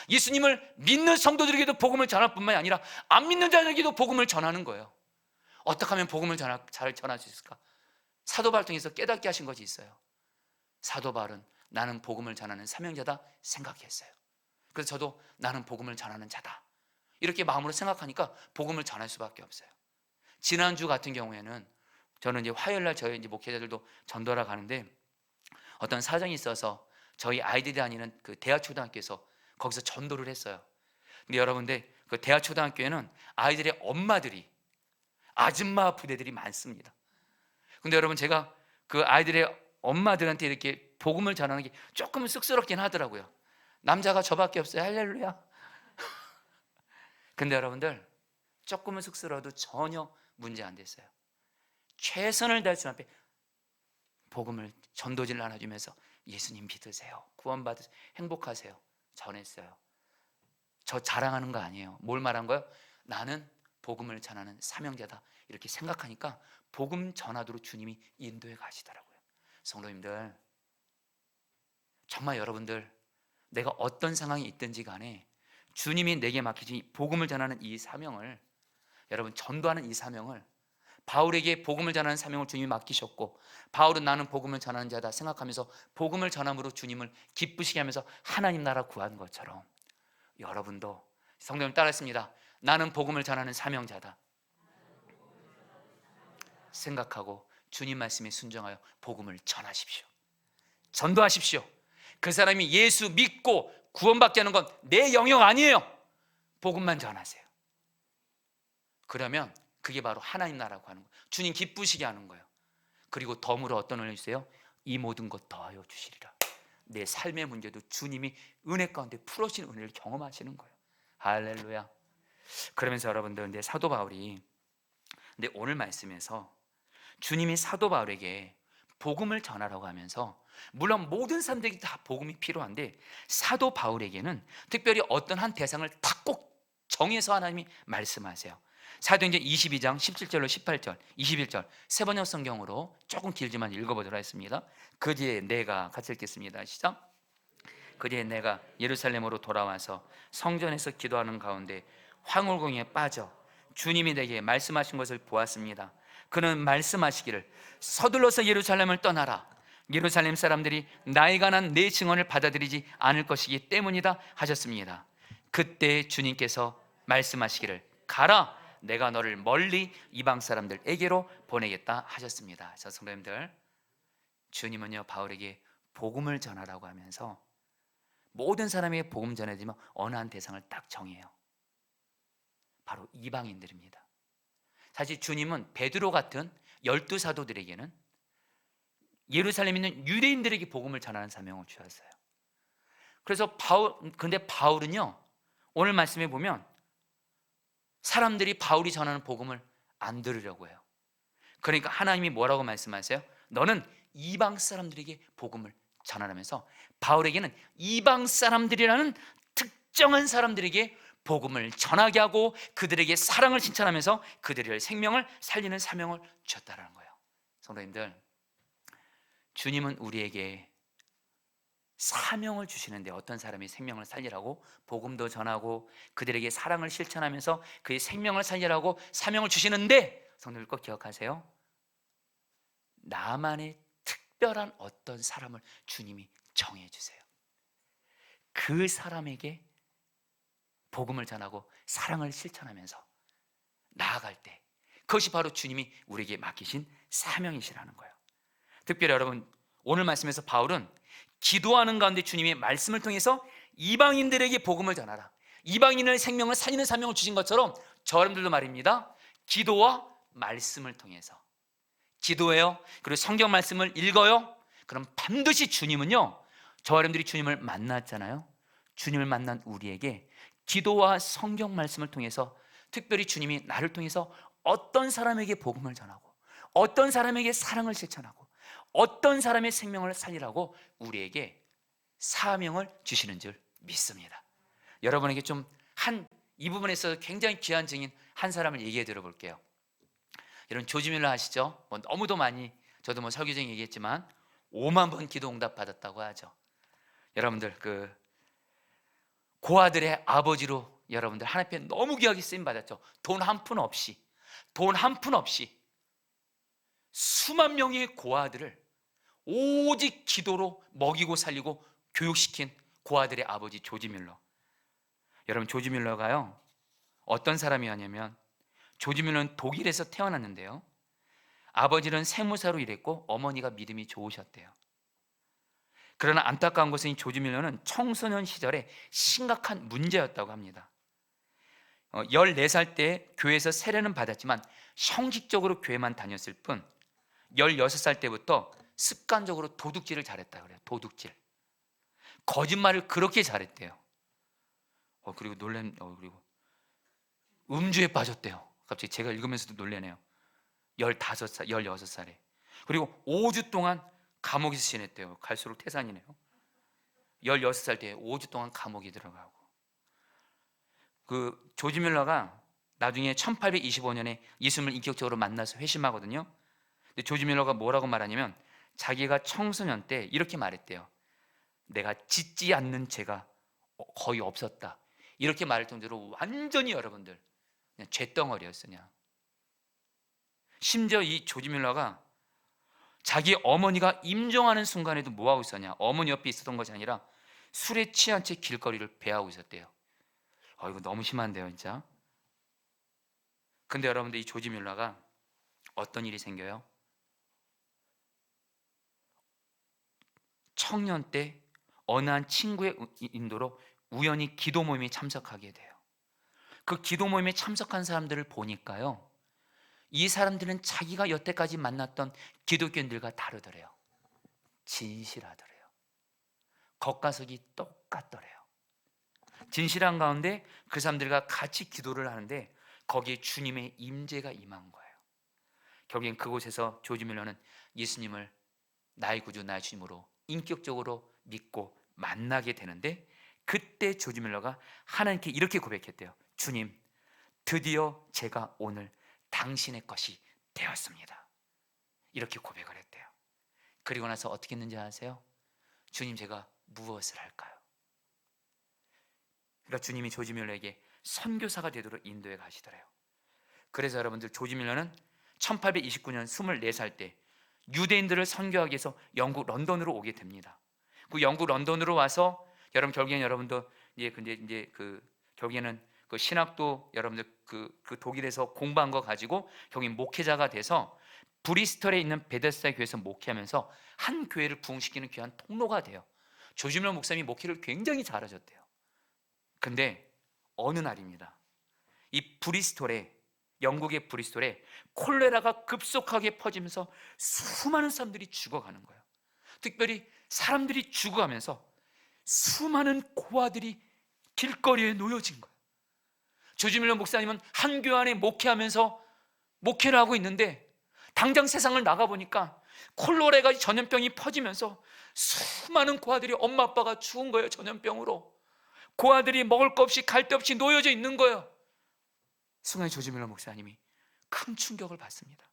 예수님을 믿는 성도들에게도 복음을 전할 뿐만이 아니라 안 믿는 자들에게도 복음을 전하는 거예요. 어떻게 하면 복음을 잘 전할 수 있을까? 사도 바울 통해서 깨닫게 하신 것이 있어요. 사도 바울은 나는 복음을 전하는 사명자다 생각했어요. 그래서 저도 나는 복음을 전하는 자다 이렇게 마음으로 생각하니까 복음을 전할 수밖에 없어요. 지난주 같은 경우에는 저는 이제 화요일날 저희 이제 목회자들도 전도하러 가는데 어떤 사정이 있어서 저희 아이들이 다니는 그 대하초등학교에서 거기서 전도를 했어요. 근데 여러분들 그 대하초등학교에는 아이들의 엄마들이 아줌마 부대들이 많습니다. 근데 여러분 제가 그 아이들의 엄마들한테 이렇게 복음을 전하는 게 조금은 쑥스럽긴 하더라고요. 남자가 저밖에 없어요. 할렐루야. 근데 여러분들 조금은 쑥스러워도 전혀 문제 안 됐어요. 최선을 다해서 앞에 복음을 전도지를 나눠주면서 예수님 믿으세요. 구원받으세요. 행복하세요. 전했어요. 저 자랑하는 거 아니에요. 뭘 말한 거예요? 나는 복음을 전하는 사명자다 이렇게 생각하니까 복음 전하도록 주님이 인도해 가시더라고요. 성도님들, 정말 여러분들 내가 어떤 상황이 있든지 간에 주님이 내게 맡기신 복음을 전하는 이 사명을, 여러분 전도하는 이 사명을, 바울에게 복음을 전하는 사명을 주님이 맡기셨고 바울은 나는 복음을 전하는 자다 생각하면서 복음을 전함으로 주님을 기쁘시게 하면서 하나님 나라 구한 것처럼 여러분도 성도님 따라했습니다. 나는 복음을 전하는 사명자다 생각하고 주님 말씀에 순종하여 복음을 전하십시오. 전도하십시오. 그 사람이 예수 믿고 구원받게 하는 건 내 영역 아니에요. 복음만 전하세요. 그러면 그게 바로 하나님 나라고 하는 거예요. 주님 기쁘시게 하는 거예요. 그리고 덤으로 어떤 은혜를 주세요? 이 모든 것 더하여 주시리라. 내 삶의 문제도 주님이 은혜 가운데 풀어주신 은혜를 경험하시는 거예요. 할렐루야. 그러면서 여러분들, 근데 사도 바울이 근데 오늘 말씀에서 주님이 사도 바울에게 복음을 전하라고 하면서, 물론 모든 사람들에게 다 복음이 필요한데 사도 바울에게는 특별히 어떤 한 대상을 딱 꼭 정해서 하나님이 말씀하세요. 사도행전 22장 17절로 18절 21절 세 번역 성경으로 조금 길지만 읽어보도록 하겠습니다. 그 뒤에 내가, 같이 읽겠습니다. 시작. 그 뒤에 내가 예루살렘으로 돌아와서 성전에서 기도하는 가운데 황홀궁에 빠져 주님이 내게 말씀하신 것을 보았습니다. 그는 말씀하시기를 서둘러서 예루살렘을 떠나라. 예루살렘 사람들이 나에 관한 내 증언을 받아들이지 않을 것이기 때문이다 하셨습니다. 그때 주님께서 말씀하시기를 가라, 내가 너를 멀리 이방 사람들에게로 보내겠다 하셨습니다. 자, 성도님들, 주님은요 바울에게 복음을 전하라고 하면서 모든 사람에게 복음 전해지면 어느 한 대상을 딱 정해요. 바로 이방인들입니다. 사실 주님은 베드로 같은 12사도들에게는 예루살렘에 있는 유대인들에게 복음을 전하는 사명을 주셨어요. 그래서 근데 바울은요 오늘 말씀에 보면 사람들이 바울이 전하는 복음을 안 들으려고 해요. 그러니까 하나님이 뭐라고 말씀하세요? 너는 이방 사람들에게 복음을 전하라면서 바울에게는 이방 사람들이라는 특정한 사람들에게 복음을 전하게 하고 그들에게 사랑을 실천하면서 그들의 생명을 살리는 사명을 주셨다는 거예요. 성도님들, 주님은 우리에게 사명을 주시는데 어떤 사람이 생명을 살리라고 복음도 전하고 그들에게 사랑을 실천하면서 그의 생명을 살리라고 사명을 주시는데, 성도들 꼭 기억하세요. 나만의 특별한 어떤 사람을 주님이 정해주세요. 그 사람에게 복음을 전하고 사랑을 실천하면서 나아갈 때, 그것이 바로 주님이 우리에게 맡기신 사명이시라는 거예요. 특별히 여러분, 오늘 말씀에서 바울은 기도하는 가운데 주님의 말씀을 통해서 이방인들에게 복음을 전하라, 이방인의 생명을 살리는 사명을 주신 것처럼 저 여러분들도 말입니다, 기도와 말씀을 통해서 기도해요. 그리고 성경 말씀을 읽어요. 그럼 반드시 주님은요, 저 여러분들이 주님을 만났잖아요. 주님을 만난 우리에게 기도와 성경 말씀을 통해서 특별히 주님이 나를 통해서 어떤 사람에게 복음을 전하고 어떤 사람에게 사랑을 실천하고 어떤 사람의 생명을 살리라고 우리에게 사명을 주시는 줄 믿습니다. 여러분에게 좀 이 부분에서 굉장히 귀한 증인 한 사람을 얘기해 들어볼게요. 여러분 조지 밀러 아시죠? 너무도 많이, 저도 설교 중에 얘기했지만 5만 번 기도 응답 받았다고 하죠. 여러분들 고아들의 아버지로 여러분들 하나님 앞에 너무 귀하게 쓰임 받았죠. 돈 한 푼 없이 수만 명의 고아들을 오직 기도로 먹이고 살리고 교육시킨 고아들의 아버지 조지 밀러. 여러분 조지 밀러가요, 어떤 사람이었냐면, 조지 밀러는 독일에서 태어났는데요, 아버지는 세무사로 일했고 어머니가 믿음이 좋으셨대요. 그러나 안타까운 것은 이 조지 밀러는 청소년 시절에 심각한 문제였다고 합니다. 14살 때 교회에서 세례는 받았지만 형식적으로 교회만 다녔을 뿐 16살 때부터 습관적으로 도둑질을 잘했다 그래요. 도둑질, 거짓말을 그렇게 잘했대요. 그리고 그리고 음주에 빠졌대요. 갑자기 제가 읽으면서도 놀래네요. 15살, 16살에. 그리고 5주 동안 감옥에서 지냈대요. 갈수록 태산이네요. 16살 때 5주 동안 감옥에 들어가고. 조지 밀러가 나중에 1825년에 예수님을 인격적으로 만나서 회심하거든요. 근데 조지 밀러가 뭐라고 말하냐면, 자기가 청소년 때 이렇게 말했대요. 내가 짓지 않는 죄가 거의 없었다, 이렇게 말할 정도로 완전히 여러분들 그냥 죄덩어리였어요. 그냥. 심지어 이 조지 밀러가 자기 어머니가 임종하는 순간에도 뭐하고 있었냐, 어머니 옆에 있었던 것이 아니라 술에 취한 채 길거리를 배하고 있었대요. 이거 너무 심한데요 진짜. 근데 여러분들, 이 조지 밀러가 어떤 일이 생겨요? 청년 때 어느 한 친구의 인도로 우연히 기도 모임에 참석하게 돼요. 그 기도 모임에 참석한 사람들을 보니까요, 이 사람들은 자기가 여태까지 만났던 기독교인들과 다르더래요. 진실하더래요. 겉가속이 똑같더래요. 진실한 가운데 그 사람들과 같이 기도를 하는데 거기에 주님의 임재가 임한 거예요. 결국엔 그곳에서 조지 밀러는 예수님을 나의 구주, 나의 주님으로 인격적으로 믿고 만나게 되는데, 그때 조지 밀러가 하나님께 이렇게 고백했대요. 주님, 드디어 제가 오늘 당신의 것이 되었습니다. 이렇게 고백을 했대요. 그리고 나서 어떻게 했는지 아세요? 주님, 제가 무엇을 할까요? 그러니까 주님이 조지 밀러에게 선교사가 되도록 인도해 가시더래요. 그래서 여러분들, 조지 밀러는 1829년 24살 때 유대인들을 선교하기 위해서 영국 런던으로 오게 됩니다. 그 영국 런던으로 와서 여러분, 결국에는 여러분도 결국에는 그 신학도 여러분들 그 독일에서 공부한 거 가지고 결국엔 목회자가 돼서 브리스톨에 있는 베데스다 교회에서 목회하면서 한 교회를 부흥시키는 귀한 통로가 돼요. 조지 밀러 목사님이 목회를 굉장히 잘하셨대요. 근데 어느 날입니다, 이 영국의 브리스톨에 콜레라가 급속하게 퍼지면서 수많은 사람들이 죽어가는 거예요. 특별히 사람들이 죽어가면서 수많은 고아들이 길거리에 놓여진 거예요. 조지 밀러 목사님은 한 교회 안에 목회하면서 목회를 하고 있는데 당장 세상을 나가보니까 콜레라가 전염병이 퍼지면서 수많은 고아들이 엄마 아빠가 죽은 거예요. 전염병으로. 고아들이 먹을 거 없이 갈 데 없이 놓여져 있는 거예요. 순간에 조지 밀러 목사님이 큰 충격을 받습니다.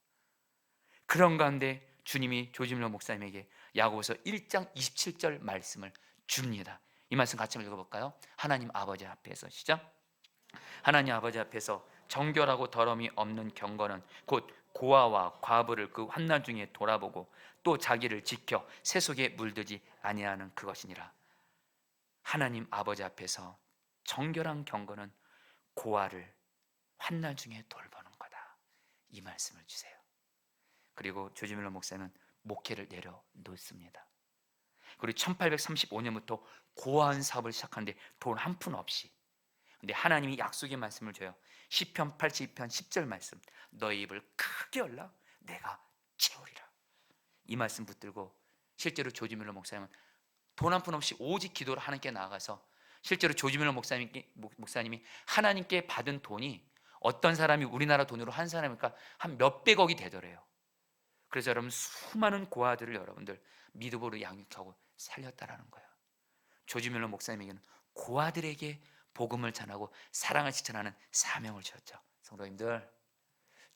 그런 가운데 주님이 조지 밀러 목사님에게 야고보서 1장 27절 말씀을 줍니다. 이 말씀 같이 읽어볼까요? 하나님 아버지 앞에서, 시작. 하나님 아버지 앞에서 정결하고 더러움이 없는 경건은 곧 고아와 과부를 그 환난 중에 돌아보고 또 자기를 지켜 새 속에 물들지 아니하는 그것이니라. 하나님 아버지 앞에서 정결한 경건은 고아를 환난 중에 돌보는 거다. 이 말씀을 주세요. 그리고 조지 밀러 목사는 목회를 내려놓습니다. 그리고 1835년부터 고아원 사업을 시작하는데 돈 한 푼 없이. 근데 하나님이 약속의 말씀을 줘요. 시편 82편 10절 말씀. 너의 입을 크게 열라 내가 채우리라. 이 말씀 붙들고 실제로 조지 밀러 목사님은 돈 한 푼 없이 오직 기도를 하나님께 나아가서, 실제로 조지 밀러 목사님이 하나님께 받은 돈이 어떤 사람이 우리나라 돈으로 한 사람이니까 한 몇백억이 되더래요. 그래서 여러분 수많은 고아들을 여러분들 믿음으로 양육하고 살렸다라는 거예요. 조지 밀러 목사님에게는 고아들에게 복음을 전하고 사랑을 실천하는 사명을 주었죠. 성도님들,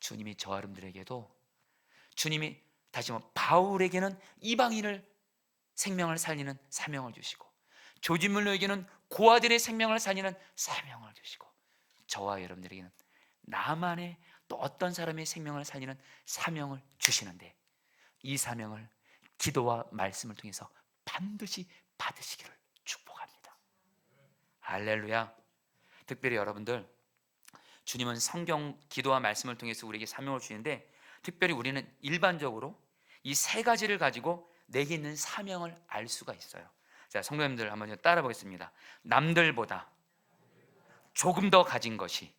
주님이 저 여러분들에게도, 주님이 다시 한번 바울에게는 이방인을 생명을 살리는 사명을 주시고, 조지 밀러에게는 고아들의 생명을 살리는 사명을 주시고, 저와 여러분들에게는 나만의 또 어떤 사람의 생명을 살리는 사명을 주시는데, 이 사명을 기도와 말씀을 통해서 반드시 받으시기를 축복합니다. 할렐루야. 특별히 여러분들, 주님은 성경 기도와 말씀을 통해서 우리에게 사명을 주시는데, 특별히 우리는 일반적으로 이 세 가지를 가지고 내게 있는 사명을 알 수가 있어요. 자, 성도님들 한번 따라 보겠습니다. 남들보다 조금 더 가진 것이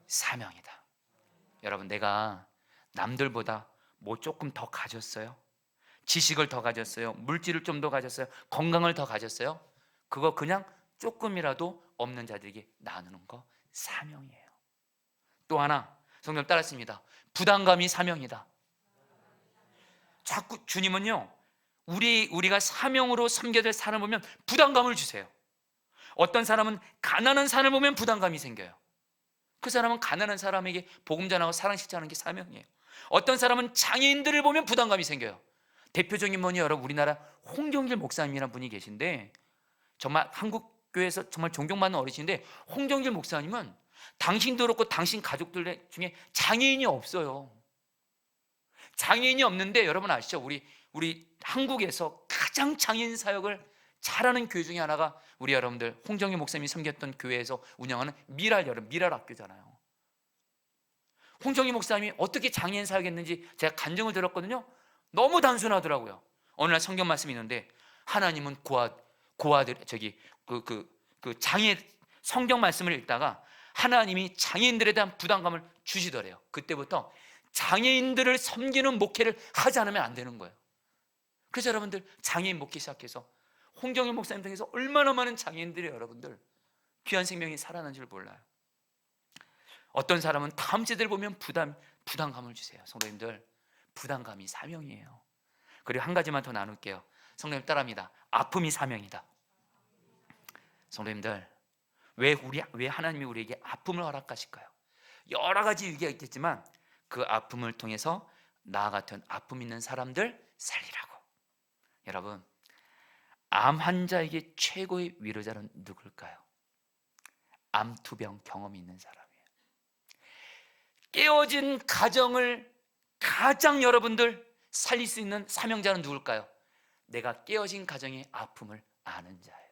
사명이다. 여러분, 내가 남들보다 뭐 조금 더 가졌어요? 지식을 더 가졌어요? 물질을 좀 더 가졌어요? 건강을 더 가졌어요? 그거 그냥 조금이라도 없는 자들에게 나누는 거 사명이에요. 또 하나, 성경 따랐습니다. 부담감이 사명이다. 자꾸 주님은요, 우리가 사명으로 섬겨야 될 사람을 보면 부담감을 주세요. 어떤 사람은 가난한 사람을 보면 부담감이 생겨요. 그 사람은 가난한 사람에게 복음 전하고 사랑 실천하는 게 사명이에요. 어떤 사람은 장애인들을 보면 부담감이 생겨요. 대표적인 분이 여러분 우리나라 홍정길 목사님이라는 분이 계신데, 정말 한국 교회에서 정말 존경받는 어르신인데, 홍정길 목사님은 당신도 그렇고 당신 가족들 중에 장애인이 없어요. 장애인이 없는데 여러분 아시죠? 우리 한국에서 가장 장애인 사역을 잘하는 교회 중에 하나가 우리 여러분들 홍정길 목사님이 섬겼던 교회에서 운영하는 미랄 학교잖아요. 홍정길 목사님이 어떻게 장애인 사역했는지 제가 간증을 들었거든요. 너무 단순하더라고요. 어느 날 성경 말씀이 있는데, 하나님은 고아들 장애 성경 말씀을 읽다가 하나님이 장애인들에 대한 부담감을 주시더래요. 그때부터 장애인들을 섬기는 목회를 하지 않으면 안 되는 거예요. 그래서 여러분들 장애인 목회 시작해서 홍정일 목사님 등에서 얼마나 많은 장애인들이 여러분들 귀한 생명이 살아난 줄 몰라요. 어떤 사람은 다음 세대를 보면 부담감을 주세요. 성도님들, 부담감이 사명이에요. 그리고 한 가지만 더 나눌게요. 성도님 따라합니다. 아픔이 사명이다. 성도님들, 왜 하나님이 우리에게 아픔을 허락하실까요? 여러 가지 이유가 있겠지만 그 아픔을 통해서 나 같은 아픔 있는 사람들 살리라고. 여러분, 암 환자에게 최고의 위로자는 누굴까요? 암투병 경험이 있는 사람이에요. 깨어진 가정을 가장 여러분들 살릴 수 있는 사명자는 누굴까요? 내가 깨어진 가정의 아픔을 아는 자예요.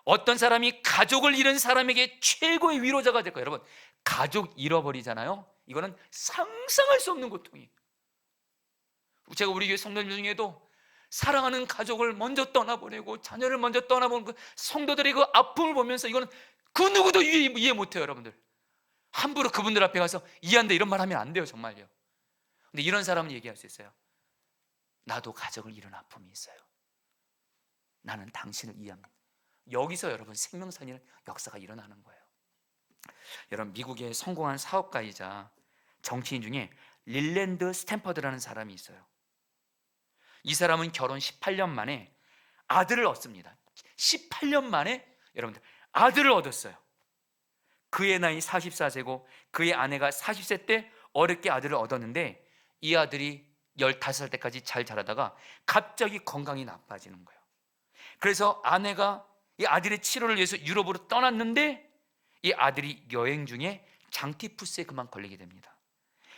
어떤 사람이 가족을 잃은 사람에게 최고의 위로자가 될까요? 여러분, 가족 잃어버리잖아요. 이거는 상상할 수 없는 고통이에요. 제가 우리 교회 성도들 중에도 사랑하는 가족을 먼저 떠나보내고 자녀를 먼저 떠나보는 그 성도들의 그 아픔을 보면서 이거는 그 누구도 이해 못해요. 여러분들, 함부로 그분들 앞에 가서 이해한다 이런 말 하면 안 돼요. 정말요. 근데 이런 사람은 얘기할 수 있어요. 나도 가족을 잃은 아픔이 있어요. 나는 당신을 이해합니다. 여기서 여러분 생명 살리는 역사가 일어나는 거예요. 여러분, 미국의 성공한 사업가이자 정치인 중에 릴랜드 스탠퍼드라는 사람이 있어요. 이 사람은 결혼 18년 만에 아들을 얻습니다. 18년 만에 여러분들 아들을 얻었어요. 그의 나이 44세고 그의 아내가 40세 때 어렵게 아들을 얻었는데, 이 아들이 15살 때까지 잘 자라다가 갑자기 건강이 나빠지는 거예요. 그래서 아내가 이 아들의 치료를 위해서 유럽으로 떠났는데, 이 아들이 여행 중에 장티푸스에 그만 걸리게 됩니다.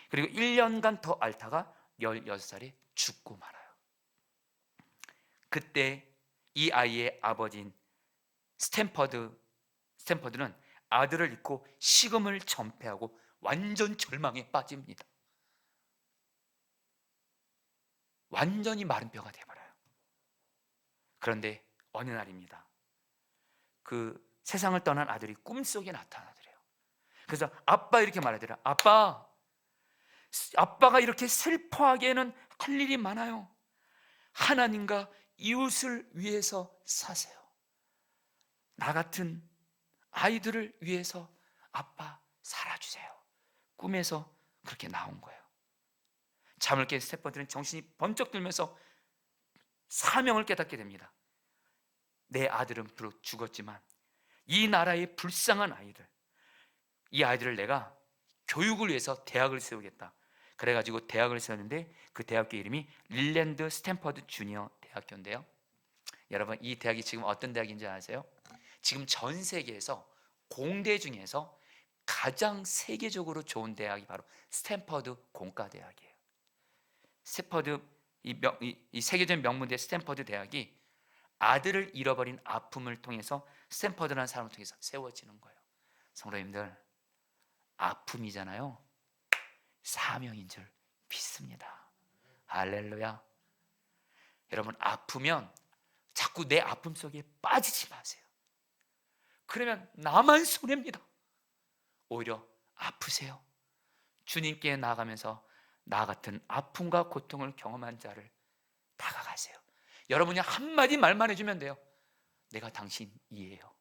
그리고 1년간 더 앓다가 16살에 죽고 말아요. 그때 이 아이의 아버지인 스탠퍼드는 아들을 잃고 식음을 전폐하고 완전 절망에 빠집니다. 완전히 마른 뼈가 되어버려요. 그런데 어느 날입니다. 그 세상을 떠난 아들이 꿈속에 나타나더래요. 그래서 아빠 이렇게 말하더라. 아빠가 이렇게 슬퍼하기에는 할 일이 많아요. 하나님과 이웃을 위해서 사세요. 나 같은 아이들을 위해서 아빠 살아주세요. 꿈에서 그렇게 나온 거예요. 잠을 깬 스태퍼들은 정신이 번쩍 들면서 사명을 깨닫게 됩니다. 내 아들은 비록 죽었지만 이 나라의 불쌍한 아이들, 이 아이들을 내가 교육을 위해서 대학을 세우겠다. 그래가지고 대학을 세웠는데, 그 대학교 이름이 릴랜드 스탠퍼드 주니어 대학교인데요, 여러분 이 대학이 지금 어떤 대학인지 아세요? 지금 전 세계에서 공대 중에서 가장 세계적으로 좋은 대학이 바로 스탠퍼드 공과대학이에요. 스탠퍼드, 이 세계적인 명문대 스탠퍼드 대학이 아들을 잃어버린 아픔을 통해서 스탠퍼드라는 사람을 통해서 세워지는 거예요. 성도님들, 아픔이잖아요, 사명인 줄 믿습니다. 할렐루야. 여러분, 아프면 자꾸 내 아픔 속에 빠지지 마세요. 그러면 나만 손해입니다. 오히려 아프세요. 주님께 나아가면서 나 같은 아픔과 고통을 경험한 자를 다가가세요. 여러분이 한마디 말만 해주면 돼요. 내가 당신 이해해요.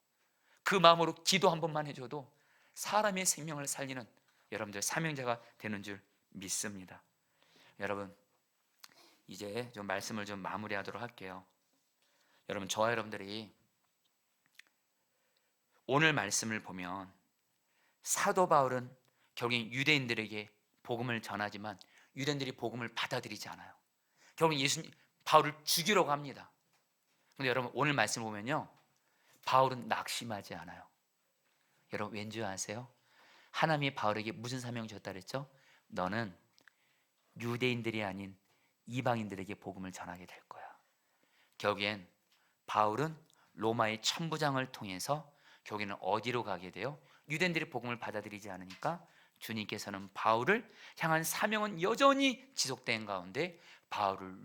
그 마음으로 기도 한 번만 해줘도 사람의 생명을 살리는 여러분들 사명자가 되는 줄 믿습니다. 여러분, 이제 좀 말씀을 좀 마무리하도록 할게요. 여러분, 저와 여러분들이 오늘 말씀을 보면 사도 바울은 결국 유대인들에게 복음을 전하지만 유대인들이 복음을 받아들이지 않아요. 결국 바울을 죽이려고 합니다. 그런데 여러분, 오늘 말씀 보면요, 바울은 낙심하지 않아요. 여러분, 왠지 아세요? 하나님이 바울에게 무슨 사명을 줬다 그랬죠? 너는 유대인들이 아닌 이방인들에게 복음을 전하게 될 거야. 결국엔 바울은 로마의 천부장을 통해서 결국에는 어디로 가게 돼요? 유대인들이 복음을 받아들이지 않으니까 주님께서는 바울을 향한 사명은 여전히 지속된 가운데 바울을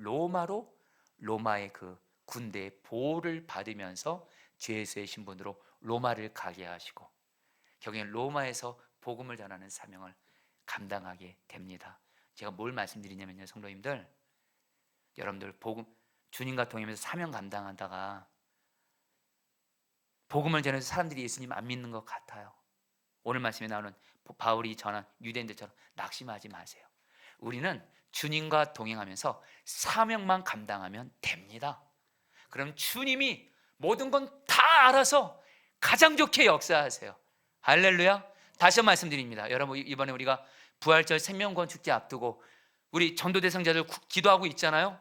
로마의 그 군대의 보호를 받으면서 죄수의 신분으로 로마를 가게 하시고 결국엔 로마에서 복음을 전하는 사명을 감당하게 됩니다. 제가 뭘 말씀드리냐면요, 성도님들, 여러분들 복음 주님과 동행하면서 사명 감당하다가 복음을 전해서 사람들이 예수님 안 믿는 것 같아요. 오늘 말씀에 나오는 바울이 전한 유대인들처럼 낙심하지 마세요. 우리는 주님과 동행하면서 사명만 감당하면 됩니다. 그럼 주님이 모든 건 다 알아서 가장 좋게 역사하세요. 할렐루야. 다시 한번 말씀드립니다. 여러분, 이번에 우리가 부활절 생명권 축제 앞두고 우리 전도 대상자들 기도하고 있잖아요.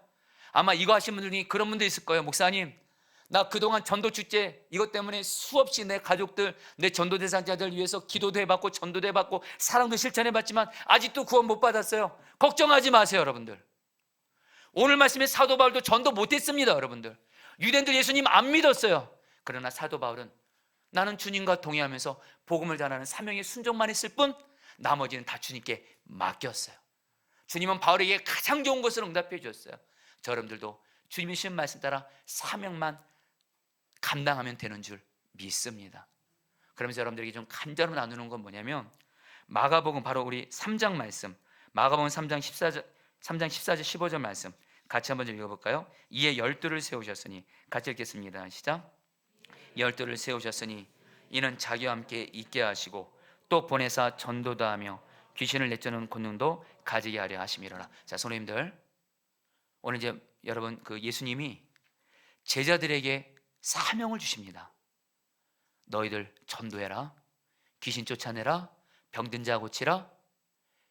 아마 이거 하신 분들이 그런 분도 있을 거예요. 목사님, 나 그동안 전도 축제 이것 때문에 수없이 내 가족들, 내 전도 대상자들 위해서 기도도 해봤고 전도도 해봤고 사랑도 실천해봤지만 아직도 구원 못 받았어요. 걱정하지 마세요, 여러분들. 오늘 말씀에 사도 바울도 전도 못했습니다, 여러분들. 유대인들 예수님 안 믿었어요. 그러나 사도 바울은 나는 주님과 동행하면서 복음을 전하는 사명에 순종만 했을 뿐 나머지는 다 주님께 맡겼어요. 주님은 바울에게 가장 좋은 것을 응답해 주셨어요. 저 여러분들도 주님이 주신 말씀 따라 사명만 감당하면 되는 줄 믿습니다. 그러면서 여러분들에게 좀 간절히 나누는 건 뭐냐면 마가복음 바로 우리 3장 말씀, 마가복음 3장 14절 15절 말씀 같이 한번 좀 읽어볼까요? 이에 12를 세우셨으니, 같이 읽겠습니다. 시작. 12를 세우셨으니 이는 자기와 함께 있게 하시고 또 보내사 전도다 하며 귀신을 내쫓는 권능도 가지게 하려 하심이로라. 자, 성도님들, 오늘 이제 여러분 그 예수님이 제자들에게 사명을 주십니다. 너희들 전도해라, 귀신 쫓아내라, 병든 자 고치라.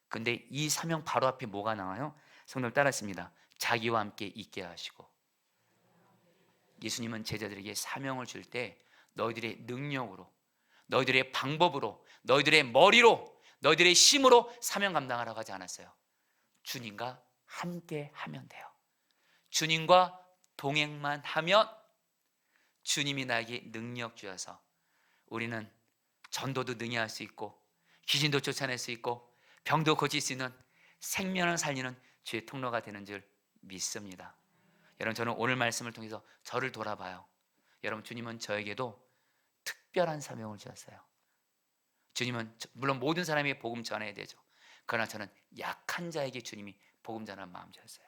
근데 이 사명 바로 앞에 뭐가 나와요? 성도들 따라했습니다. 자기와 함께 있게 하시고. 예수님은 제자들에게 사명을 줄 때 너희들의 능력으로, 너희들의 방법으로, 너희들의 머리로, 너희들의 힘으로 사명 감당하라고 하지 않았어요. 주님과 함께 하면 돼요. 주님과 동행만 하면 주님이 나에게 능력 주셔서 우리는 전도도 능히 할 수 있고, 귀신도 쫓아낼 수 있고, 병도 고칠 수 있는, 생명을 살리는 주의 통로가 되는 줄 믿습니다. 여러분, 저는 오늘 말씀을 통해서 저를 돌아봐요. 여러분, 주님은 저에게도 특별한 사명을 주셨어요. 주님은 물론 모든 사람에게 복음 전해야 되죠. 그러나 저는 약한 자에게 주님이 복음 전하는 마음 주셨어요.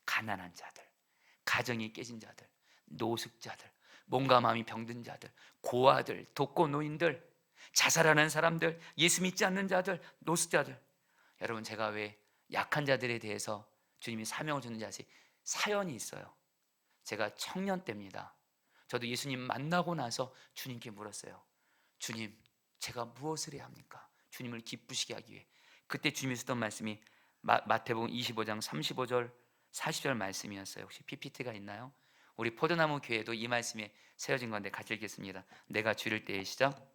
가난한 자들, 가정이 깨진 자들, 노숙자들, 몸과 마음이 병든 자들, 고아들, 독거노인들, 자살하는 사람들, 예수 믿지 않는 자들, 노숙자들. 여러분, 제가 왜 약한 자들에 대해서 주님이 사명을 주는지 아세요? 사연이 있어요. 제가 청년 때입니다. 저도 예수님 만나고 나서 주님께 물었어요. 주님, 제가 무엇을 해야 합니까? 주님을 기쁘시게 하기 위해. 그때 주님이 쓰던 말씀이 마태복음 25장 35절 40절 말씀이었어요. 혹시 PPT가 있나요? 우리 포도나무 교회도 이 말씀에 세워진 건데 같이 읽겠습니다. 내가 줄일 때에 시작.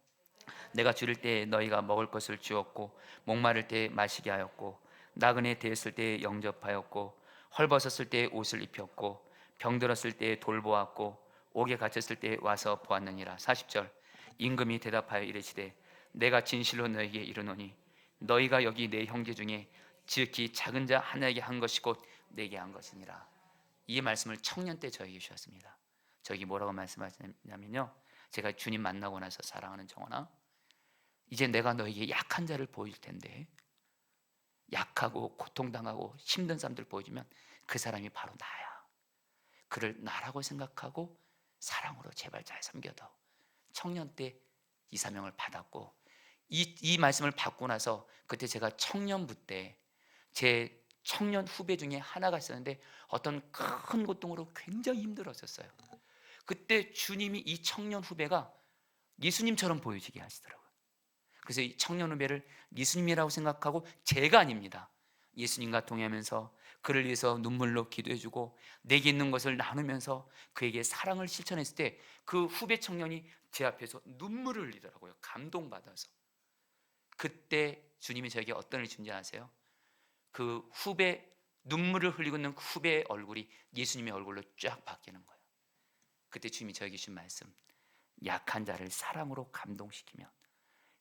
내가 줄일 때에 너희가 먹을 것을 주었고, 목마를 때에 마시게 하였고, 나그네 되었을 때에 영접하였고, 헐벗었을 때에 옷을 입혔고, 병들었을 때에 돌보았고, 옥에 갇혔을 때에 와서 보았느니라. 40절. 임금이 대답하여 이르시되 내가 진실로 너희에게 이르노니 너희가 여기 내 형제 중에 지극히 작은 자 하나에게 한 것이 곧 내게 한 것이니라. 이 말씀을 청년 때 저에게 주셨습니다. 저에게 뭐라고 말씀하시냐면요, 제가 주님 만나고 나서 사랑하는 정원아, 이제 내가 너에게 약한 자를 보여줄 텐데, 약하고 고통당하고 힘든 사람들 보여주면 그 사람이 바로 나야. 그를 나라고 생각하고 사랑으로 제발 잘 섬겨다오. 청년 때 이 사명을 받았고, 이 말씀을 받고 나서 그때 제가 청년부 때 제 청년 후배 중에 하나가 있었는데 어떤 큰 고통으로 굉장히 힘들었었어요. 그때 주님이 이 청년 후배가 예수님처럼 보여지게 하시더라고요. 그래서 이 청년 후배를 예수님이라고 생각하고, 제가 아닙니다, 예수님과 동행하면서 그를 위해서 눈물로 기도해주고 내게 있는 것을 나누면서 그에게 사랑을 실천했을 때 그 후배 청년이 제 앞에서 눈물을 흘리더라고요. 감동받아서. 그때 주님이 저에게 어떤 일을 준지 아세요? 그 후배, 눈물을 흘리고 있는 그 후배의 얼굴이 예수님의 얼굴로 쫙 바뀌는 거예요. 그때 주님이 저에게 주신 말씀, 약한 자를 사랑으로 감동시키면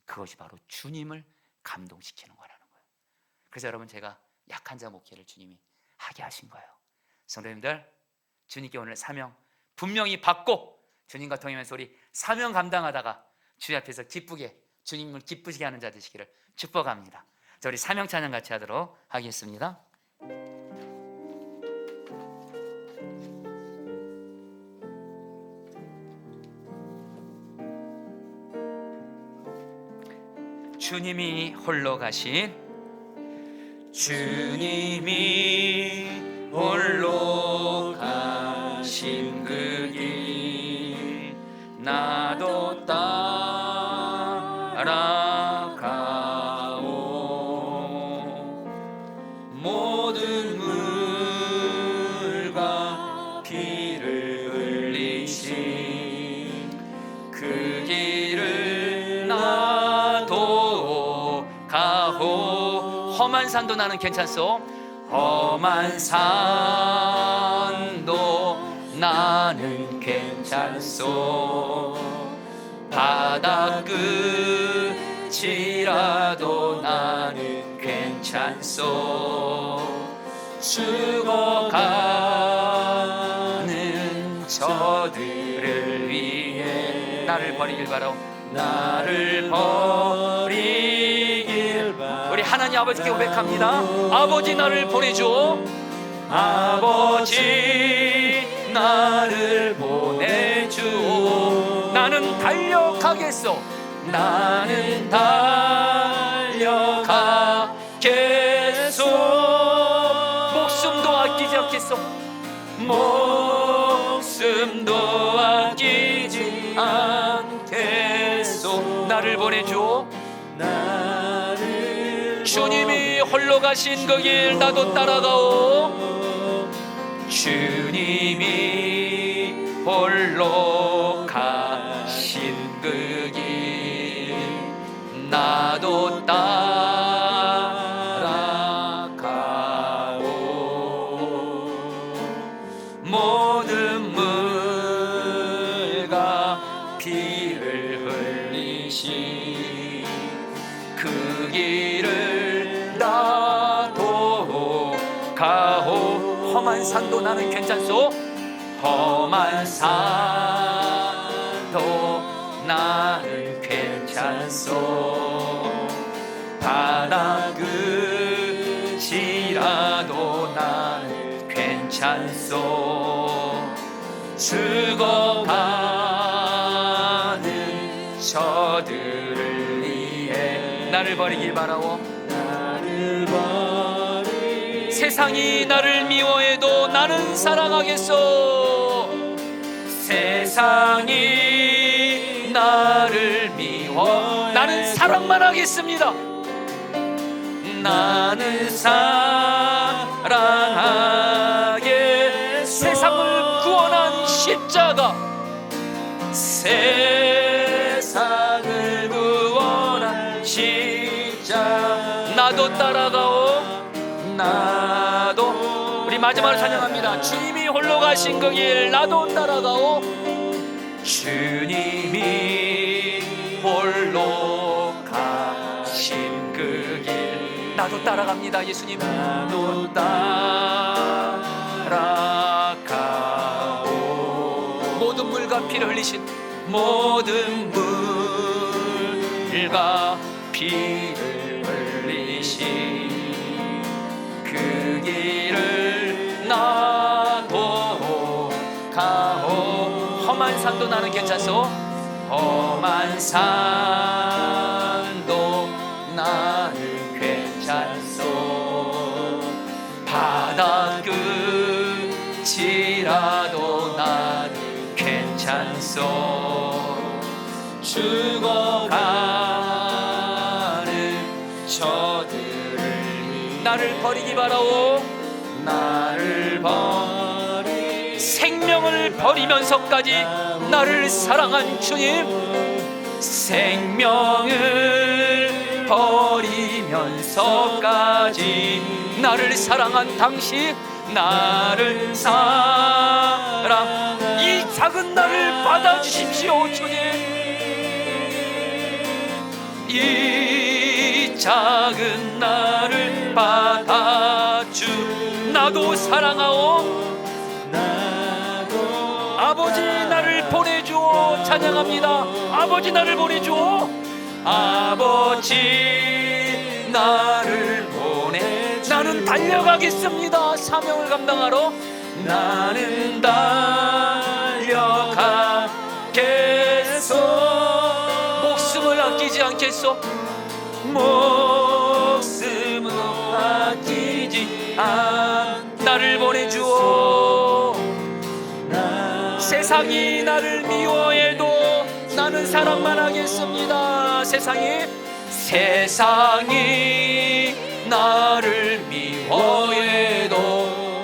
그것이 바로 주님을 감동시키는 거라는 거예요. 그래서 여러분, 제가 약한 자 목회를 주님이 하게 하신 거예요. 성도님들, 주님께 오늘 사명 분명히 받고 주님과 동행하면서 우리 사명 감당하다가 주님 앞에서 기쁘게, 주님을 기쁘시게 하는 자 되시기를 축복합니다. 자, 우리 사명 찬양 같이 하도록 하겠습니다. 주님이 홀로 가신, 주님이 홀로 가신 그 길 나도 따라가오. 모든 물과 피를 흘리신 그 길을 나도 가오. 험한 산도 나는 괜찮소. 험한 산도 나는 괜찮소. 바다 끝이라도 나는 괜찮소. 죽어가는 저들을 위해 나를 버리길 바라오. 나를 버리길 바라오. 우리 하나님 아버지께 고백합니다. 아버지, 나를 보내줘. 아버지, 나를 보내주오. 나는 달려가겠소. 나는 달려가겠소. 목숨도 아끼지 않겠소. 나를 보내주오. 주님이 홀로 가신 그 길 나도 따라가오. 주님이 홀로 가신 그 길 나도 따라가오. 모든 물과 피를 흘리신 그 길을 나도 가오. 험한 산도 나는 괜찮소. 험한 산도 나는 괜찮소. 바다 끝이라도 나는 괜찮소. 죽어가는 저들을 위해 나를 버리길 바라오. 세상이 나를 미워해도 나는 사랑하겠소. 세상이 나를 미워 나는 사랑만 하겠습니다. 나는 사랑하게 세상을 구원한 십자가, 세상을 구원한 십자가 나도 따라가오. 나도 우리 마지막으로 찬양합니다. 주님이 홀로 가신 그 길 나도 따라가오. 주님이 홀로 가신 그 길 나도 따라갑니다. 예수님 나도 따라가오. 모든 물과 피를 흘리신 모든 물과 피를 흘리신 그 길을 나도 가오. 험한 산도 나는 괜찮소. 험한 산도 나는 괜찮소. 바다 끝이라도 나는 괜찮소. 죽어가는 저들을 나를 버리기 바라오. 나를 버리 생명을 버리면서까지 나를 사랑한 주님, 생명을 버리면서까지 나를 사랑한 당신, 나를 사랑 이 작은 나를 받아주십시오. 주님, 이 작은 나를 받아주 나도 사랑하오. 아버지 나를 보내주오. 찬양합니다. 아버지 나를 보내주오. 아버지 나를 보내 나는 달려가겠습니다. 사명을 감당하러 나는 달려가겠소. 목숨을 아끼지 않겠소. 목숨을 아끼지 나를 보내주오. 세상이 나를 미워해도 나는 사랑만 하겠습니다. 세상이 나를 미워해도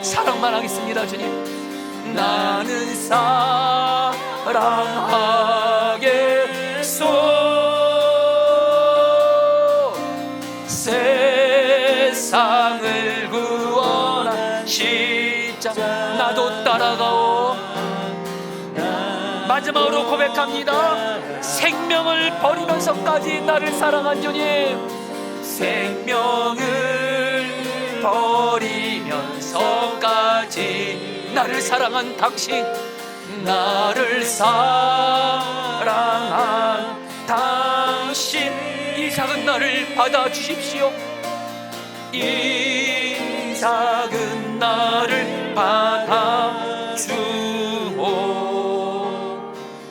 사랑만 하겠습니다. 주님, 나는 사랑하겠소. 세상을 구원한 십자가 나도 따라가오. 마지막으로 고백합니다. 생명을 버리면서까지 나를 사랑한 주님, 생명을 버리면서까지 나를 사랑한 당신, 나를 사랑한 당신, 이 작은 나를 받아주십시오. 이 작은 나를 받아주오.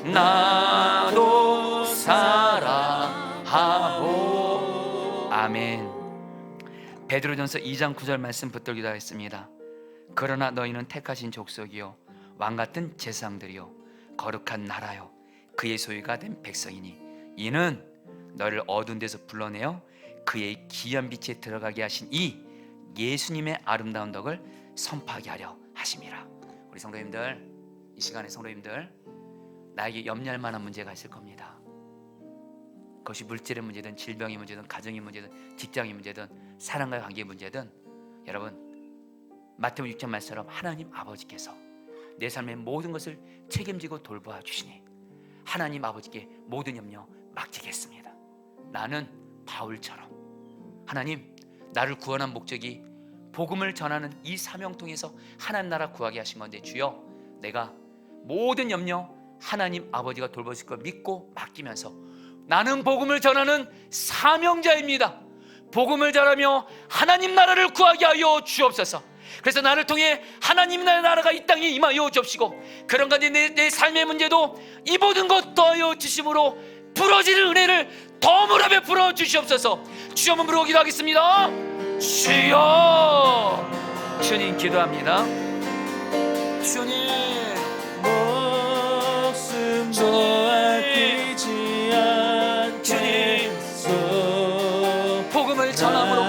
나도 사랑하오. 아멘. 베드로전서 2장 9절 말씀 붙들기도 하겠습니다. 그러나 너희는 택하신 족속이요 왕같은 제사장들이요 거룩한 나라요 그의 소유가 된 백성이니 이는 너를 어두운 데서 불러내어 그의 귀한 빛에 들어가게 하신 이 예수님의 아름다운 덕을 선포하게 하려 하심이라. 우리 성도님들, 이 시간에 성도님들, 나에게 염려할 만한 문제가 있을 겁니다. 그것이 물질의 문제든 질병의 문제든 가정의 문제든 직장의 문제든 사랑과의 관계의 문제든, 여러분 마태복음 6장 말씀처럼 하나님 아버지께서 내 삶의 모든 것을 책임지고 돌보아 주시니 하나님 아버지께 모든 염려 맡기겠습니다. 나는 바울처럼 하나님, 나를 구원한 목적이 복음을 전하는 이 사명 통해서 하나님 나라 구하게 하신 건데 주여, 내가 모든 염려 하나님 아버지가 돌보실 걸 믿고 맡기면서 나는 복음을 전하는 사명자입니다. 복음을 전하며 하나님 나라를 구하게 하여 주옵소서. 그래서 나를 통해 하나님 나라가 이 땅에 임하여 주옵시고, 그런 가운데 내 삶의 문제도 이 모든 것 더하여 주심으로 부러지는 은혜를 덤으로 베풀어 주시옵소서. 주여 한번 부르고 기도하겠습니다. 주여, 주님 기도합니다. 주님,
목숨도 아끼지 않겠소.
복음을 전함으로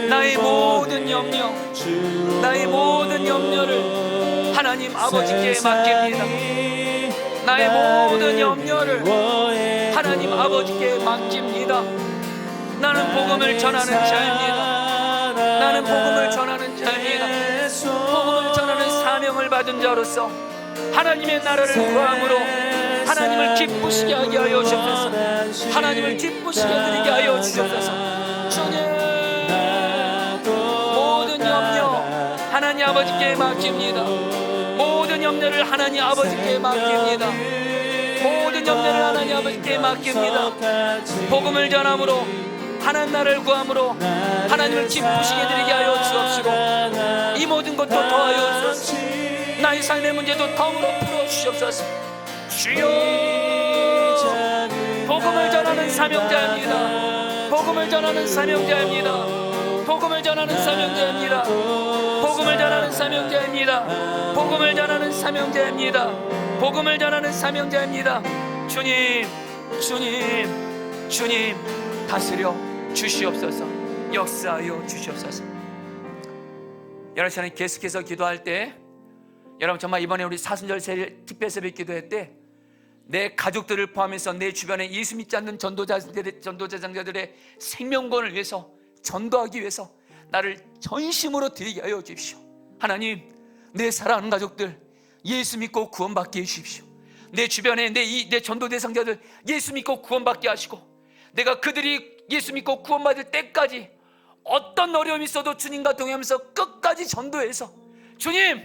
나의 모든 염려, 나의 모든 염려를 하나님 아버지께 맡깁니다. 나의 모든 염려를 하나님 아버지께 맡깁니다. 나는 복음을 전하는 자입니다. 나는 복음을 전하는 자입니다. 복음을 전하는 사명을 받은 자로서 하나님의 나라를 구함으로 하나님을 기쁘시게 하게 하여 주옵소서. 하나님을 기쁘시게 드리게 하여 주옵소서. 주님, 모든 염려 하나님 아버지께 맡깁니다. 모든 염려를 하나님 아버지께 맡깁니다. 모든 염려를 하나님 아버지께 맡깁니다. 복음을 전함으로 하나님 나라를 구함으로 하나님을 기쁘시게 드리게 하여 주옵시고, 이 모든 것도 더하여 주옵소서. 나의 삶의 문제도 더불어 풀어주시옵소서. 주여, 복음을 전하는 사명자입니다. 복음을 전하는 사명자입니다. 복음을 전하는 사명자입니다. 복음을 전하는 사명자입니다. 복음을 전하는 사명자입니다. 복음을 전하는 사명자입니다. 주님, 주님, 주님 다스려 주시옵소서. 역사하여 주시옵소서. 여러분, 저는 계속해서 기도할 때, 여러분 정말 이번에 우리 사순절 특별 새벽 기도회 때 내 가족들을 포함해서 내 주변에 예수 믿지 않는 전도자들의 생명권을 위해서 전도하기 위해서 나를 전심으로 드리게 하여 주십시오. 하나님, 내 사랑하는 가족들 예수 믿고 구원받게 해주십시오. 내 주변에 내 전도 대상자들 예수 믿고 구원받게 하시고, 내가 그들이 예수 믿고 구원받을 때까지 어떤 어려움이 있어도 주님과 동행하면서 끝까지 전도해서 주님,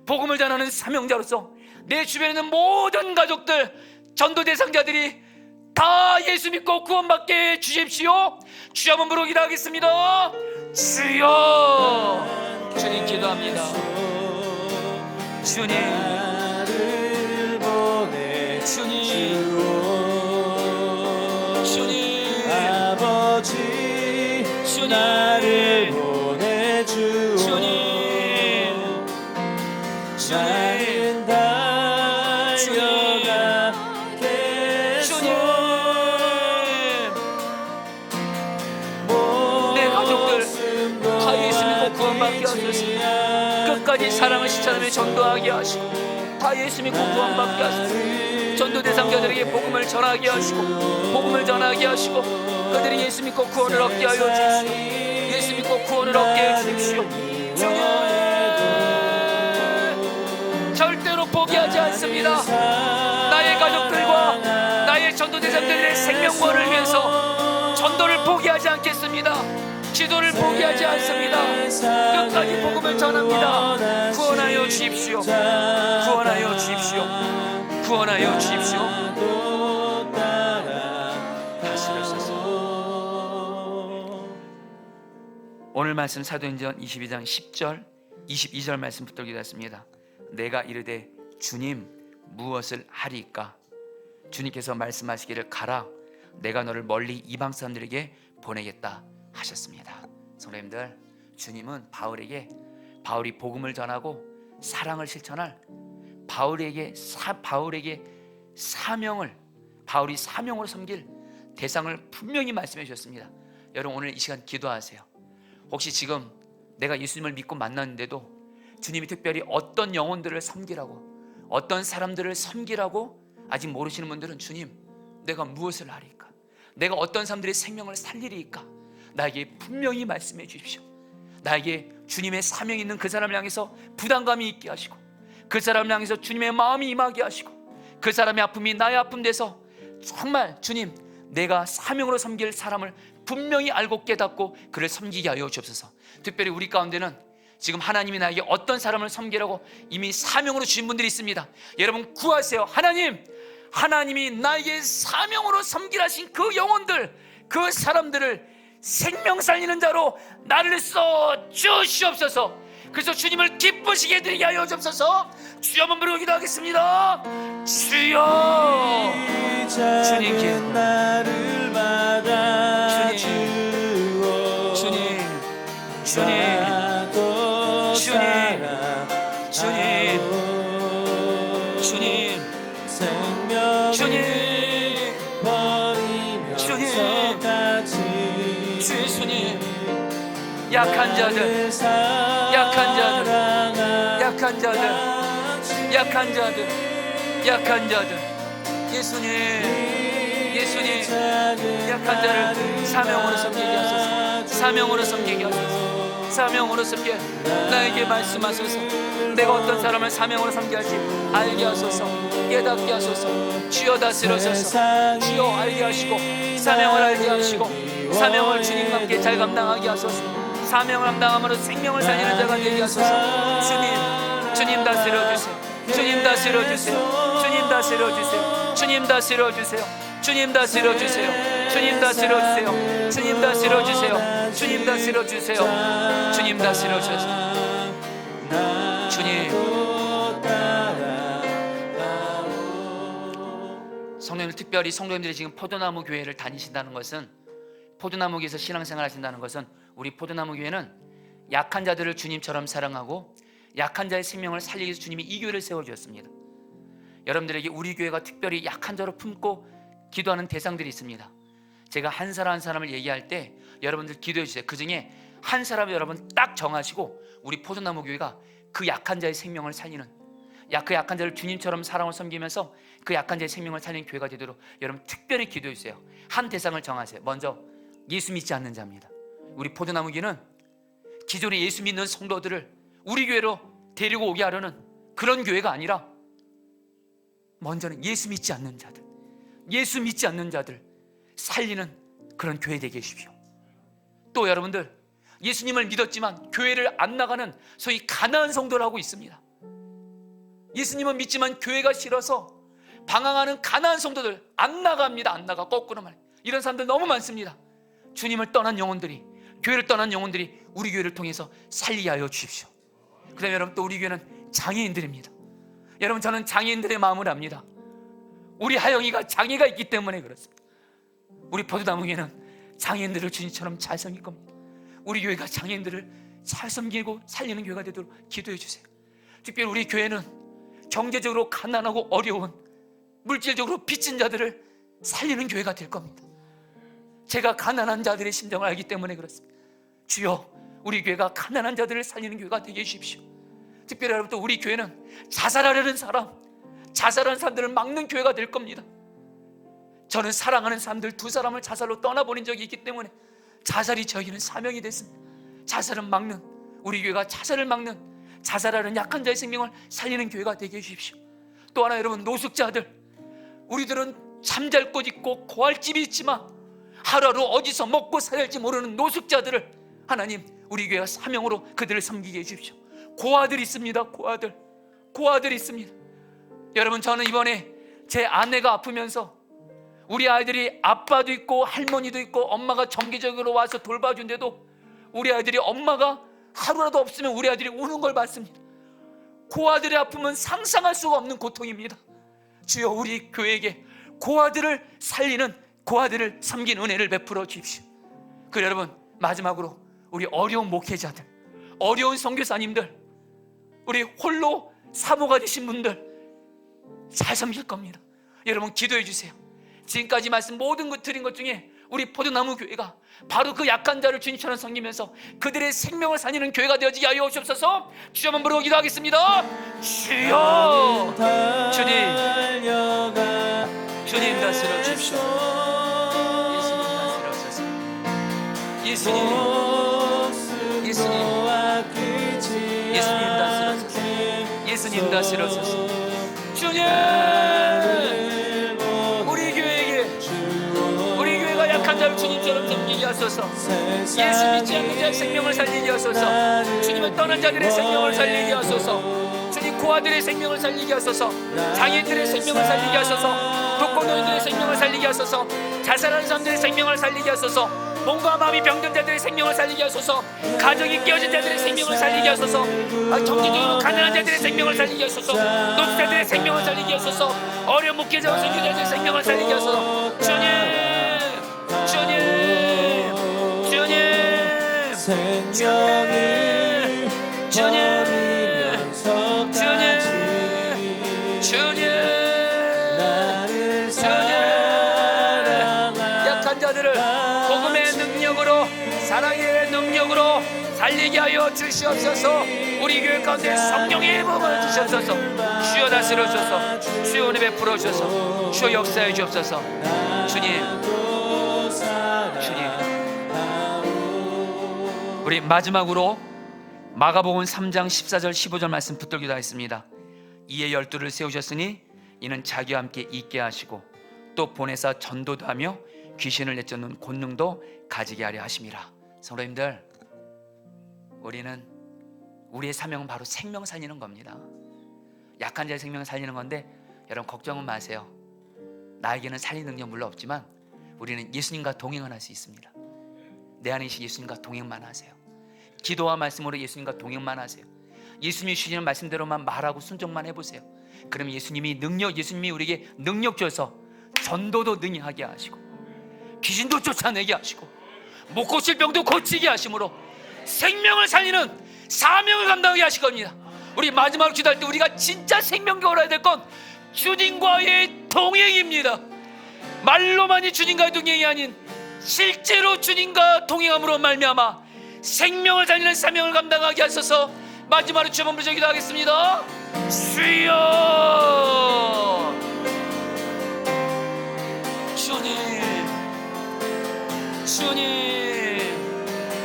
복음을 전하는 사명자로서 내 주변에 있는 모든 가족들, 전도 대상자들이 다 예수 믿고 구원받게 해 주십시오. 주여 한번 부르고 기도하겠습니다. 주여, 주님 기도합니다. 주님, 주님, 주님,
아버지,
주님,
나를 보내주오.
주님,
나는 달려가겠소.
내 가족들 다 예수 믿고 구원받게 하소서. 끝까지 사랑을 실천하며 전도하게 하시고, 다 예수 믿고 구원받게 하소서. 전도 대상자들에게 복음을 전하게 하시고, 복음을 전하게 하시고, 그들이 예수 믿고 구원을 얻게 하여 주십시오. 예수 믿고 구원을 얻게 해 주십시오. 주님, 절대로 포기하지 않습니다. 나의 가족들과 나의 전도 대상들의 생명권을 위해서 전도를 포기하지 않겠습니다. 기도를 포기하지 않습니다. 끝까지 복음을 전합니다. 구원하여 주십시오. 구원하여 주십시오. 구원하여 주십시오. 다스려소서. 오늘 말씀 사도행전 22장 10절 22절 말씀 붙들고 기도했습니다. 내가 이르되 주님 무엇을 하리까? 주님께서 말씀하시기를 가라, 내가 너를 멀리 이방 사람들에게 보내겠다 하셨습니다. 성도님들, 주님은 바울에게 바울이 복음을 전하고 사랑을 실천할 바울이 사명으로 섬길 대상을 분명히 말씀해 주셨습니다. 여러분 오늘 이 시간 기도하세요. 혹시 지금 내가 예수님을 믿고 만났는데도 주님이 특별히 어떤 영혼들을 섬기라고, 어떤 사람들을 섬기라고 아직 모르시는 분들은, 주님 내가 무엇을 하리까, 내가 어떤 사람들의 생명을 살리리까, 나에게 분명히 말씀해 주십시오. 나에게 주님의 사명이 있는 그 사람을 향해서 부담감이 있게 하시고, 그 사람을 향해서 주님의 마음이 임하게 하시고, 그 사람의 아픔이 나의 아픔 돼서 정말 주님 내가 사명으로 섬길 사람을 분명히 알고 깨닫고 그를 섬기게 하여 주옵소서. 특별히 우리 가운데는 지금 하나님이 나에게 어떤 사람을 섬기라고 이미 사명으로 주신 분들이 있습니다. 여러분 구하세요. 하나님이 나에게 사명으로 섬기라 하신 그 영혼들, 그 사람들을 생명 살리는 자로 나를 써 주시옵소서. 그래서 주님을 기쁘시게 해드리게 하여 주옵소서. 주여 한번 부르고 기도하겠습니다. 주여, 주님께
나를 받아
주님, 약한 자들, 예수님, 약한 자를 사명으로 섬기게 하소서. 사명으로 섬게 나에게 말씀하소서. 내가 어떤 사람을 사명으로 섬게 할지 알게 하소서. 깨닫게 하소서. 주여 다스려소서. 주여 알게 하시고, 사명을 알게 하시고, 사명을 주님과 함께 잘 감당하게 하소서. 사명을 감당함으로 생명을 살리는 자가 되게 하소서. 주님 다스려주세요. 주님 다스려주세요. 주님 다스려주세요. 주님 다스려주세요. 주님 다스려주세요. 주님 다스려주세요. 주님 다스려주세요. 주님 다스려주세요. 주님 다스려주세요. 주님, 성도님들, 특별히 성도님들이 지금 포도나무 교회를 다니신다는 것은, 포도나무 교회에서 신앙생활 하신다는 것은, 우리 포도나무 교회는 약한 자들을 주님처럼 사랑하고 약한 자의 생명을 살리기 위해서 주님이 이 교회를 세워주셨습니다. 여러분들에게 우리 교회가 특별히 약한 자로 품고 기도하는 대상들이 있습니다. 제가 한 사람 한 사람을 얘기할 때 여러분들 기도해 주세요. 그 중에 한 사람을 여러분 딱 정하시고, 우리 포도나무 교회가 그 약한 자의 생명을 살리는, 그 약한 자를 주님처럼 사랑을 섬기면서 그 약한 자의 생명을 살리는 교회가 되도록 여러분 특별히 기도해 주세요. 한 대상을 정하세요. 먼저 예수 믿지 않는 자입니다. 우리 포도나무 교회는 기존에 예수 믿는 성도들을 우리 교회로 데리고 오게 하려는 그런 교회가 아니라, 먼저는 예수 믿지 않는 자들 살리는 그런 교회 되게 해주십시오. 또 여러분들, 예수님을 믿었지만 교회를 안 나가는 소위 가난한 성도를 하고 있습니다. 예수님은 믿지만 교회가 싫어서 방황하는 가난한 성도들 안 나갑니다. 안 나가. 거꾸로 말해, 이런 사람들 너무 많습니다. 주님을 떠난 영혼들이, 교회를 떠난 영혼들이 우리 교회를 통해서 살리게 하여 주십시오. 그 다음에 여러분, 또 우리 교회는 장애인들입니다. 여러분, 저는 장애인들의 마음을 압니다. 우리 하영이가 장애가 있기 때문에 그렇습니다. 우리 포도나무 교회는 장애인들을 주님처럼 잘 섬길 겁니다. 우리 교회가 장애인들을 잘 섬기고 살리는 교회가 되도록 기도해 주세요. 특별히 우리 교회는 경제적으로 가난하고 어려운, 물질적으로 빚진 자들을 살리는 교회가 될 겁니다. 제가 가난한 자들의 심정을 알기 때문에 그렇습니다. 주여, 우리 교회가 가난한 자들을 살리는 교회가 되게 해주십시오. 특별히 여러분, 또 우리 교회는 자살하려는 자살하는 사람들을 막는 교회가 될 겁니다. 저는 사랑하는 사람들 2사람을 자살로 떠나보낸 적이 있기 때문에 자살이 저에게는 사명이 됐습니다. 자살은 막는, 우리 교회가 자살을 막는, 자살하는 약한 자의 생명을 살리는 교회가 되게 해주십시오. 또 하나, 여러분, 노숙자들, 우리들은 잠잘 곳 있고 고할집이 있지만 하루하루 어디서 먹고 살아야 할지 모르는 노숙자들을 하나님, 우리 교회가 사명으로 그들을 섬기게 해주십시오. 고아들 있습니다. 고아들 있습니다. 여러분, 저는 이번에 제 아내가 아프면서 우리 아이들이 아빠도 있고 할머니도 있고 엄마가 정기적으로 와서 돌봐준데도 우리 아이들이 엄마가 하루라도 없으면 우리 아이들이 우는 걸 봤습니다. 고아들의 아픔은 상상할 수가 없는 고통입니다. 주여, 우리 교회에게 고아들을 살리는, 고아들을 섬기는 은혜를 베풀어 주십시오. 그리고 여러분, 마지막으로 우리 어려운 목회자들, 어려운 선교사님들, 우리 홀로 사모가 되신 분들 잘 섬길 겁니다. 여러분 기도해 주세요. 지금까지 말씀 모든 것 드린 것 중에 우리 포도나무 교회가 바로 그 약한 자를 주님처럼 섬기면서 그들의 생명을 살리는 교회가 되어지게 하여 주옵소서. 주여 한번 부르고 기도하겠습니다. 주여, 주님 다스려 주십시오. 예수님 다스려 주소서. 예수님 다스려 주소서. 예수님 다스려 주소서. 주님, 우리 교회가 약한 자를 주님처럼 섬기게 하소서. 예수 믿지 않는 자의 생명을 살리게 하소서. 주님을 떠난 자들의 생명을 살리게 하소서. 주님 고아들의 생명을 살리게 하소서. 장애인들의 생명을 살리게 하소서. 독거노인들의 생명을 살리게 하소서. 자살하는 사람들의 생명을 살리게 하소서. 몸과 마음이 병든 자들의 생명을 살리게 하소서. 가정이 깨어진 자들의 생명을 살리게 하소서. 경제적으로 가난한 자들의 생명을 살리게 하소서. 노숙자들의 생명을 살리게 하소서. 어려운 목회자와 선교자들의 생명을 살리게 하소서. 주님, 주님, 주님,
생명을
주님,
주님,
주님, 주님,
나를
주님, 약한 자들을 복음의 능력으로, 사랑의 능력으로 살리게 하여 주시옵소서. 우리 교회 가운데 성령의 복음을 주시옵소서. 주여 다스려 주소서. 주여 은혜 베풀어 주소서. 주여 역사해 주옵소서. 주님, 주님, 우리 마지막으로 마가복음 3장 14절 15절 말씀 붙들기도 하겠습니다. 이에 12를 세우셨으니 이는 자기와 함께 있게 하시고 또 보내사 전도도 하며 귀신을 내쫓는 권능도 가지게 하려 하심이라. 성도님들, 우리는 우리의 사명은 바로 생명 살리는 겁니다. 약한 자의 생명을 살리는 건데 여러분 걱정은 마세요. 나에게는 살리는 능력 물론 없지만 우리는 예수님과 동행을 할 수 있습니다. 내 안에 계신 예수님과 동행만 하세요. 기도와 말씀으로 예수님과 동행만 하세요. 예수님이 주시는 말씀대로만 말하고 순종만 해보세요. 그러면 예수님이 우리에게 능력 줘서 전도도 능히하게 하시고 귀신도 쫓아내게 하시고 못 고칠 병도 고치게 하심으로 생명을 살리는 사명을 감당하게 하실 겁니다. 우리 마지막으로 기도할 때 우리가 진짜 생명경을 해야 될 건 주님과의 동행입니다. 말로만이 주님과의 동행이 아닌 실제로 주님과 동행함으로 말미암아 생명을 살리는 사명을 감당하게 하셔서 마지막으로 주여 부르짖어 기도하겠습니다. 주여, 주님, 주님,